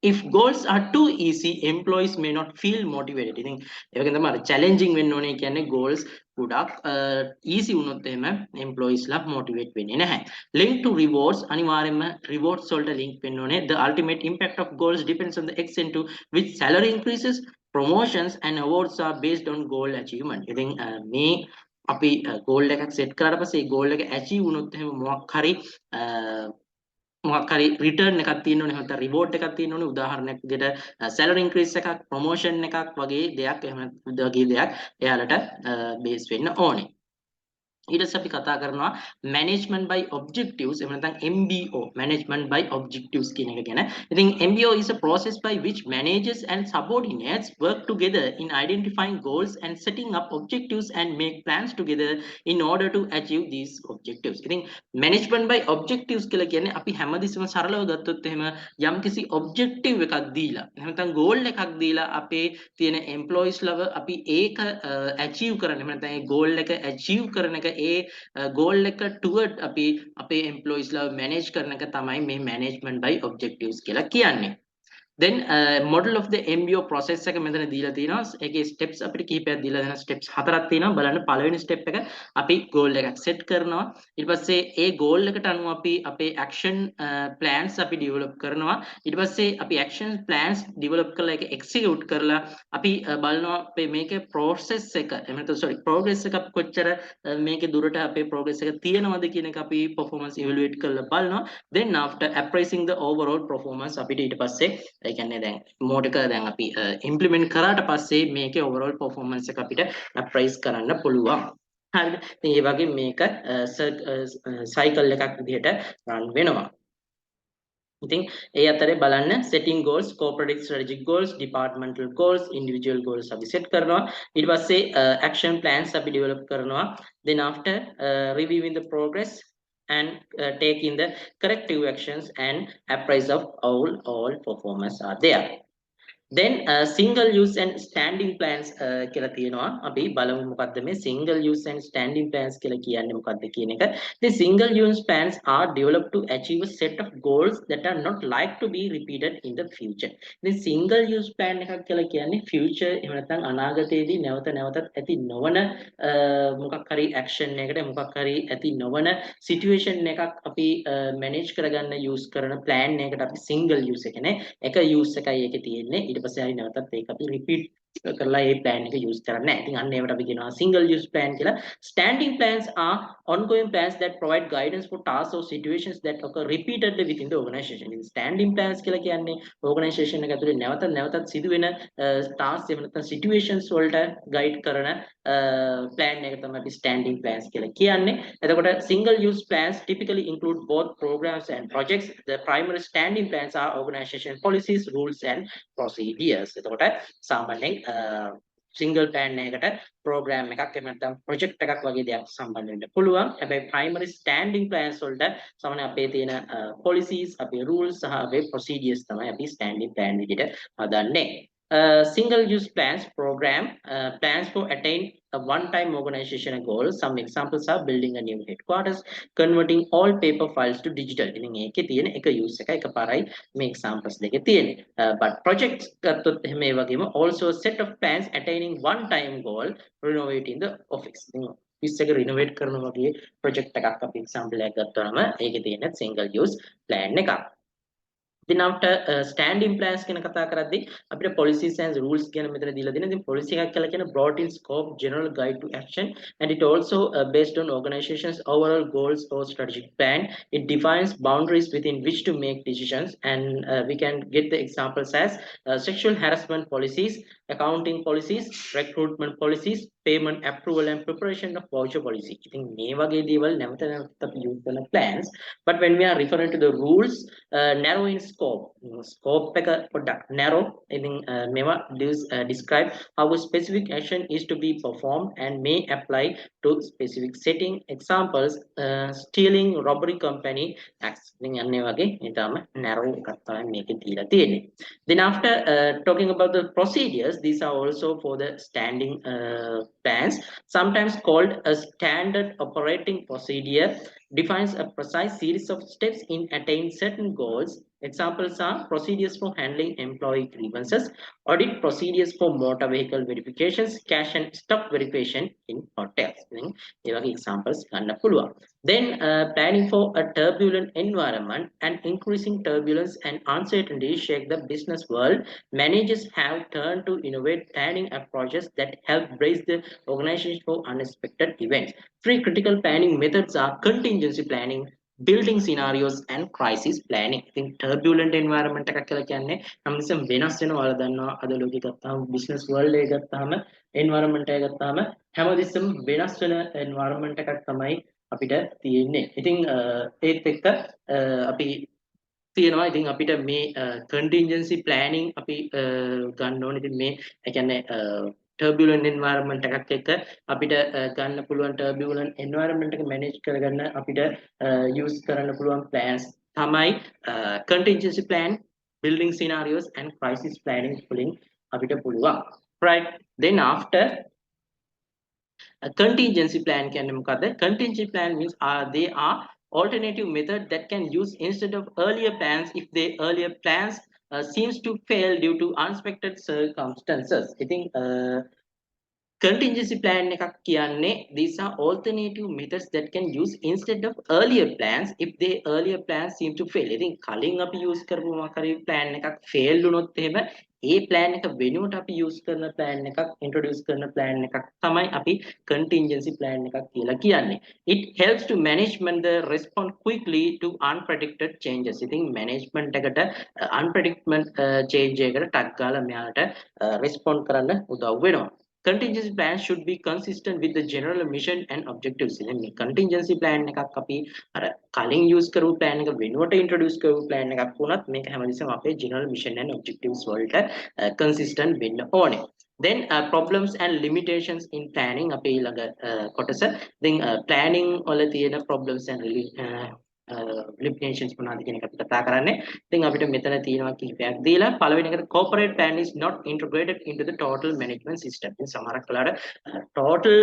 if goals are too easy employees may not feel motivated. ඉතින් ඒ වගේ තමයි challenging වෙන්න ඕනේ කියන්නේ goals ගොඩක් easy වුණොත් එහෙම employees ලා motivate වෙන්නේ නැහැ. link to rewards අනිවාර්යයෙන්ම rewards වලට link වෙන්න ඕනේ. the ultimate impact of goals depends on the extent to which salary increases promotions and awards are based on goal achievement. ඉතින් මේ අපි goal එකක් set කරාට පස්සේ ඒ goal එක achieve වුණොත් එහෙම මොකක් හරි මොකක් හරි රිටර්න් එකක් තියෙන්න ඕනේ නැත්නම් රිවෝඩ් එකක් තියෙන්න ඕනේ උදාහරණයක් විදිහට සැලරි ඉන්ක්‍රීස් එකක් ප්‍රොමෝෂන් එකක් වගේ දෙයක් එහෙම වගේ දෙයක් එයාලට බේස් වෙන්න ඕනේ ඊට පස්සේ අපි කතා කරනවා management by objectives එහෙම නැත්නම් MBO management by objectives කියන එක ගැන. ඉතින් MBO is a process by which managers and subordinates work together in identifying goals and setting up objectives and make plans together in order to achieve these objectives. ඉතින් management by objectives කියලා කියන්නේ අපි හැමදෙස්සම සරලව ගත්තොත් එහෙම යම්කිසි objective එකක් දීලා එහෙම නැත්නම් goal එකක් දීලා අපේ තියෙන employees ලව අපි ඒක achieve කරන්න එහෙම නැත්නම් ඒ goal එක achieve කරන එක ඒ goal එක toward අපි අපේ employees ලා manage කරන එක තමයි මේ management by objectives කියලා කියන්නේ. then model of the MBO process එක මෙතන දීලා තියෙනවා. ඒකේ steps අපිට කිහිපයක් දීලා දෙනවා. steps හතරක් තියෙනවා. බලන්න පළවෙනි step එක අපි goal එකක් set කරනවා. ඊට පස්සේ ඒ goal එකට අනුව අපි අපේ action plans අපි develop කරනවා. ඊට පස්සේ අපි action plans develop කරලා ඒක execute කරලා අපි බලනවා අපේ මේකේ process එක එහෙම නැත්නම් sorry progress එක අපි කොච්චර මේකේ දුරට අපේ progress එක තියෙනවද කියන එක අපි performance evaluate කරලා බලනවා. then after appraising the overall performance අපිට ඊට පස්සේ ඒ කියන්නේ දැන් මෝඩ් එක දැන් අපි ඉම්ප්ලිමන්ට් කරාට පස්සේ මේකේ overall performance එක අපිට අප්‍රයිස් කරන්න පුළුවන්. හරිද? ඉතින් ඒ වගේ මේක cycle එකක් විදිහට run වෙනවා. ඉතින් ඒ අතරේ බලන්න setting goals, corporate strategic goals, departmental goals, individual goals අපි set කරනවා. ඊට පස්සේ action plans අපි develop කරනවා. then after reviewing the progress and taking the corrective actions and appraise of all performance are there. then single use and standing plans කියලා තියෙනවා අපි බලමු මොකද්ද මේ single use and standing plans කියලා කියන්නේ මොකද්ද කියන එක. the single use plans are developed to achieve a set of goals that are not like to be repeated in the future. the single use plan එකක් කියලා කියන්නේ future එහෙම නැත්නම් අනාගතයේදී නැවත නැවතත් ඇති නොවන මොකක් හරි action එකකට මොකක් හරි ඇති නොවන situation එකක් අපි manage කරගන්න use කරන plan එකකට අපි single use එක නේ එක use එකයි ඒකේ තියෙන්නේ ඊට පස්සේ ආයි නැවතත් ඒක අපි repeat කරලා ඒ plan එක use කරන්නේ නැහැ. ඉතින් අන්න ඒවට අපි කියනවා single use plan කියලා. Standing plans are ongoing plans that provide guidance for tasks or situations that occur repeatedly within the organization. ඉතින් standing plans කියලා කියන්නේ organization එක ඇතුලේ නැවතත් සිදුවෙන tasks එහෙම නැත්නම් situations වලට guide කරන plan එක තමයි අපි standing plans කියලා කියන්නේ. එතකොට single use plans typically include both programs and projects. The primary standing plans are organization policies, rules and procedures. එතකොට සාමාන්‍යයෙන් single plan එකකට program එකක් එහෙම නැත්නම් project එකක් වගේ දෙයක් සම්බන්ධ වෙන්න පුළුවන්. හැබැයි primary standing plans වලට සාමාන්‍ය අපේ තියෙන policies, අපේ rules සහ අපේ procedures තමයි අපි standing plan විදිහට හදන්නේ. Single use plans program plans for attain a one-time organizational goal. Some examples are building a new headquarters, converting all paper files to digital. ඉතින් ඒකේ තියෙන එක use එක එකපාරයි මේ examples දෙකේ තියෙන්නේ. But projects ගත්තොත් එහෙම ඒ වගේම also a set of plans attaining one-time goal, renovating the office. office එක renovate කරන වගේ project එකක් අපි example එකක් ගත්තාම ඒකේ තියෙන single use plan එකක්. then after standing plans ගැන කතා කරද්දී අපිට policies and rules ගැන මෙතන දීලා දෙනවා. ඉතින් policy එකක් කියලා කියන broad in scope general guide to action, and it also based on organizations overall goals or strategic plan. It defines boundaries within which to make decisions, and we can get the examples as sexual harassment policies, accounting policies, recruitment policies, payment approval and preparation of voucher policy. ඉතින් මේ වගේ දේවල් නැවත නැවත අපි use කරන plans, but when we are referring to the rules, narrow in scope එක පොඩ්ඩක් narrow. ඉතින් මේවා describe how a specific action is to be performed and may apply to specific setting. Examples, stealing, robbery, company acts. ඉතින් අන්න ඒ වගේ ඊටම narrow එකක් තමයි මේකේ දීලා තියෙන්නේ. Then after talking about the procedures, these are also for the standing plans, sometimes called a standard operating procedure, defines a precise series of steps in attaining certain goals. Examples are procedures for handling employee grievances, audit procedures for motor vehicle verifications, cash and stock verification in hotels. ඒ වගේ examples ගන්න පුළුවන්. Then planning for a turbulent environment, and increasing turbulence and uncertainty shake the business world. Managers have turned to innovate planning approaches that help brace the organization for unexpected events. Three critical planning methods are contingency planning, building scenarios and crisis planning. I think turbulent environment එකක් කියලා කියන්නේ හැමතිස්සෙම වෙනස් වෙනවා. ඔයාලා දන්නවා අද ලෝකෙ ගත්තාම business world එක ගත්තාම environment එක ගත්තාම හැමතිස්සෙම වෙනස් වෙන environment එකක් තමයි අපිට තියෙන්නේ. ඉතින් ඒත් එක්ක අපි තියෙනවා. ඉතින් අපිට මේ contingency planning අපි ගන්න ඕනේ. ඉතින් මේ ඒ කියන්නේ turbulent environment එකක් එක්ක අපිට ගන්න පුළුවන් turbulent environment එක manage කරගන්න අපිට use කරන්න පුළුවන් plans තමයි contingency plan, building scenarios and crisis planning වලින් අපිට පුළුවන්. Right, then after a contingency plan කියන්නේ මොකද්ද? Contingency plan means they are alternative method that can use instead of earlier plans if the earlier plans seems to fail due to unexpected circumstances. I think contingency plan එකක් කියන්නේ these are alternative methods that can use instead of earlier plans if the earlier plans seem to fail. ඉතින් කලින් අපි use කරපු මොකක් හරි plan එකක් fail වුණොත් එහෙම ඒ plan එක වෙනුවට අපි use කරන plan එකක් introduce කරන plan එකක් තමයි අපි contingency plan එකක් කියලා කියන්නේ. It helps to management the respond quickly to unpredicted changes. ඉතින් management එකට unpredicted change එකකට ටක් ගාලා මෙයාට respond කරන්න උදව් වෙනවා. Contingency plan should be consistent with the general mission and objectives. ඉතින් මේ contingency plan එකක් අපි අර කලින් use කරපු plan එක වෙනුවට introduce කරපු plan එකක් වුණත් මේක හැමදෙස්සම අපේ general mission and objectives වලට consistent වෙන්න ඕනේ. Then problems and limitations in planning අපේ ඊළඟ කොටස. ඉතින් planning වල තියෙන problems and limitations මොනවද කියන එක අපි කතා කරන්නේ. ඉතින් අපිට මෙතන තියෙනවා කිහිපයක් දීලා. පළවෙනි එකට corporate plan is not integrated into the total management system. ඉතින් සමහරක් වෙලාවට total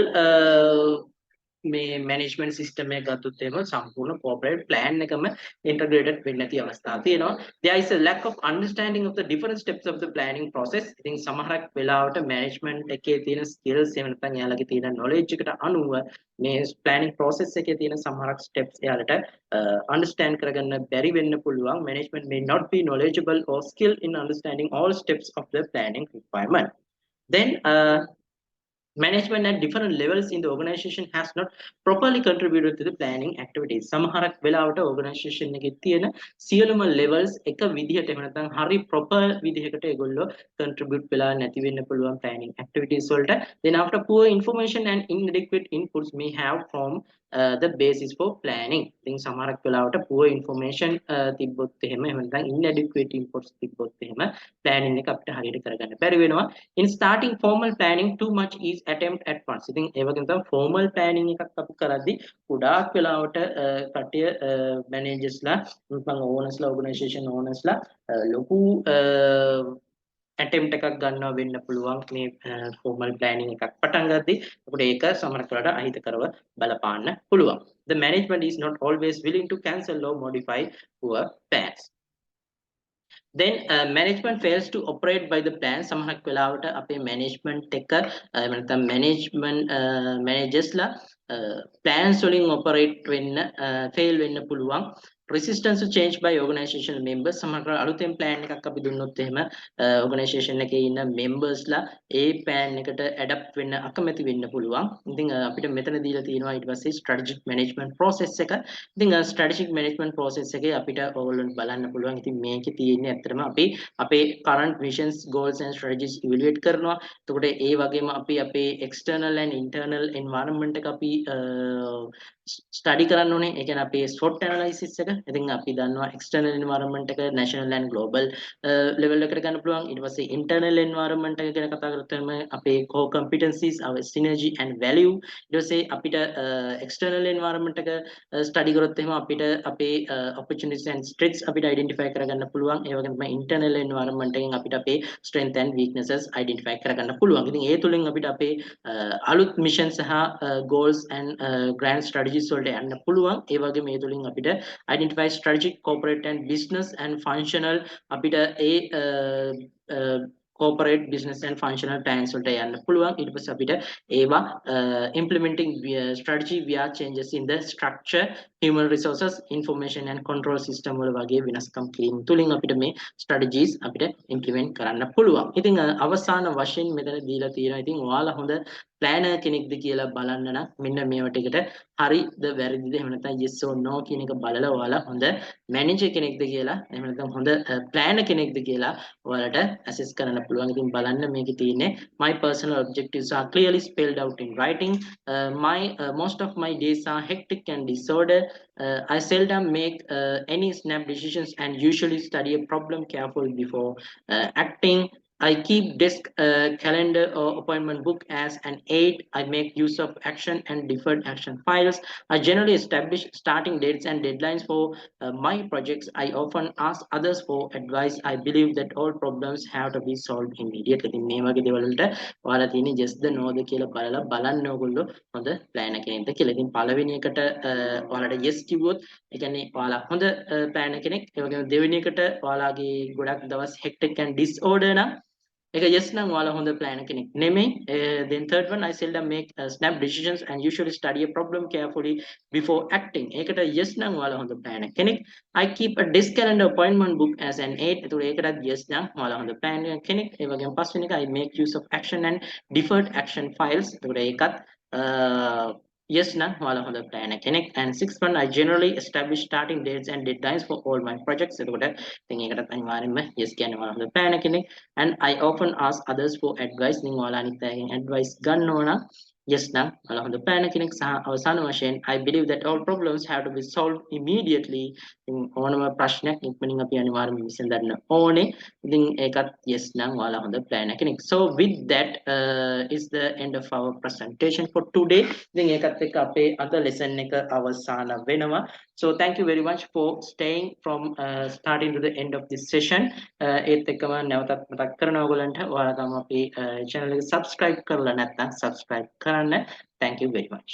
මේ management system එක ගත්තොත් එහෙම සම්පූර්ණ corporate plan එකම integrated වෙන්නේ නැති අවස්ථා තියෙනවා. There is a lack of understanding of the different steps of the planning process. ඉතින් සමහරක් වෙලාවට management එකේ තියෙන skills එහෙම නැත්නම් එයාලගේ තියෙන knowledge එකට අනුව මේ planning process එකේ තියෙන සමහරක් steps එයාලට understand කරගන්න බැරි වෙන්න පුළුවන්. Management may not be knowledgeable or skilled in understanding all steps of the planning requirement. Then management at different levels in the organization has not properly contributed to the planning activities. සමහරක් වෙලාවට organization එකේ තියෙන සියලුම levels එක විදිහට එහෙම නැත්නම් හරි proper විදිහකට ඒගොල්ලෝ contribute වෙලා නැති වෙන්න පුළුවන් planning activities වලට. Then after poor information and inadequate inputs may have formed the basis for planning. ඉතින් සමහරක් වෙලාවට poor information තිබ්බොත් එහෙම නැත්නම් inadequate inputs තිබ්බොත් එහෙම planning එක අපිට හරියට කරගන්න බැරි වෙනවා. In starting formal planning, too much is attempt at once. ඉතින් ඒ වගේම තමයි formal planning එකක් අපි කරද්දී ගොඩාක් වෙලාවට කටිය managers ලා නැත්නම් owners ලා organization owners ලා ලොකු attempt එකක් ගන්නවා වෙන්න පුළුවන් මේ formal planning එකක් පටන් ගද්දී. අපිට ඒක සමහරක් වෙලාවට අහිතකරව බලපාන්න පුළුවන්. The management is not always willing to cancel or modify poor plans. Then management fails to operate by the plan. සමහරක් වෙලාවට අපේ management එක නැත්නම් management managers ලා plans වලින් operate වෙන්න fail වෙන්න පුළුවන්. resistance to change by organizational members සමහර අලුතෙන් plan එකක් අපි දුන්නොත් එහෙම organization එකේ ඉන්න members ලා ඒ plan එකට adapt වෙන්න අකමැති වෙන්න පුළුවන්. ඉතින් අපිට මෙතන දීලා තියෙනවා ඊට පස්සේ strategic management process එක. ඉතින් strategic management process එකේ අපිට ඕගොල්ලන්ට බලන්න පුළුවන්. ඉතින් මේකේ තියෙන්නේ ඇත්තටම අපි අපේ current visions goals and strategies evaluate කරනවා. එතකොට ඒ වගේම අපි අපේ external and internal environment එක අපි ස්ටඩි කරන්න ඕනේ. ඒ කියන්නේ අපේ SWOT analysis එක. ඉතින් අපි දන්නවා external environment එක national and global level එකට ගන්න පුළුවන්. ඊට පස්සේ internal environment එක ගැන කතා කරලා තමයි අපේ core competencies, our synergy and value. ඊට පස්සේ අපිට external environment එක ස්ටඩි කරොත් එහෙම අපිට අපේ opportunities and strengths අපිට identify කරගන්න පුළුවන්. ඒ වගේම තමයි internal environment එකෙන් අපිට අපේ strength and weaknesses identify කරගන්න පුළුවන්. ඉතින් ඒ තුලින් අපිට අපේ අලුත් mission සහ goals and grand strategies වලට යන්න පුළුවන්. ඒ වගේම මේ තුලින් අපිට identify strategic corporate and business and functional අපිට corporate business and functional plans වලට යන්න පුළුවන්. ඊට පස්සේ අපිට ඒවා implementing strategy via changes in the structure, human resources, information and control system වල වගේ වෙනස්කම් කිරීම තුලින් අපිට මේ strategies අපිට implement කරන්න පුළුවන්. ඉතින් අවසාන වශයෙන් මෙතන දීලා තියෙනවා. ඉතින් ඔයාලා හොඳ planner කෙනෙක්ද කියලා බලන්න නම් මෙන්න මේව ටිකට හරිද වැරදිද එහෙම නැත්නම් yes or no කියන එක බලලා ඔයාලා හොඳ manager කෙනෙක්ද කියලා එහෙම නැත්නම් හොඳ planner කෙනෙක්ද කියලා ඔයාලට assess කරන්න පුළුවන්. ඉතින් බලන්න මේකේ තියෙන්නේ my personal objectives are clearly spelled out in writing. My most of my days are hectic and disorder. I seldom make any snap decisions and usually study a problem carefully before acting. I keep desk calendar or appointment book as an aid. I make use of action and deferred action files. I generally establish starting dates and deadlines for my projects. I often ask others for advice. I believe that all problems have to be solved immediately. ඉතින් මේ වගේ දේවල් වලට ඔයාලා තියෙන්නේ just the no ද කියලා බලලා බලන්න ඕගොල්ලෝ හොඳ plan එකකින්ද කියලා. ඉතින් පළවෙනි එකට ඔයාලට yes කිව්වොත් ඒ කියන්නේ ඔයාලා හොඳ plan කෙනෙක්. ඒ වගේම දෙවෙනි එකට ඔයාලාගේ ගොඩක් දවස් hectic and disorder නම් ඒක yes නම් ඔයාලා හොඳ plan කෙනෙක් නෙමෙයි. Then third one I seldom make snap decisions and usually study a problem carefully before acting. ඒකට yes නම් ඔයාලා හොඳ plan කෙනෙක්. I keep a desk calendar appointment book as an aid. ඒතකොට ඒකටත් yes නම් ඔයාලා හොඳ plan කෙනෙක්. ඒ වගේම පස්වෙනි එක I make use of action and deferred action files. ඒතකොට ඒකත් yes නම් ඔයාලා හොඳ plan කෙනෙක්. And sixth one I generally establish starting dates and deadlines for all my projects. එතකොට ඉතින් ඒකටත් අනිවාර්යෙන්ම yes කියන්නේ ඔයාලා හොඳ plan කෙනෙක්. And I often ask others for advice. ඉතින් ඔයාලා අනිත් අයගෙන් advice ගන්නවා නම් yes නම් ඔයාලා හොඳ plan කෙනෙක්. සහ අවසාන වශයෙන් I believe that all problems have to be solved immediately. ඉතින් ඕනම ප්‍රශ්නයක් ඉක්මනින් අපි අනිවාර්යෙන්ම විසඳන්න ඕනේ. ඉතින් ඒකත් yes නම් ඔයාලා හොඳ plan කෙනෙක්. So with that is the end of our presentation for today. ඉතින් ඒකත් එක්ක අපේ අද lesson එක අවසන් වෙනවා. So thank you very much for staying from starting to the end of this session. ඒත් එක්කම නැවතත් මතක් කරනවා ඔයගලන්ට ඔයාලා තම අපේ channel එක subscribe කරලා නැත්නම් subscribe කරන්න. Thank you very much.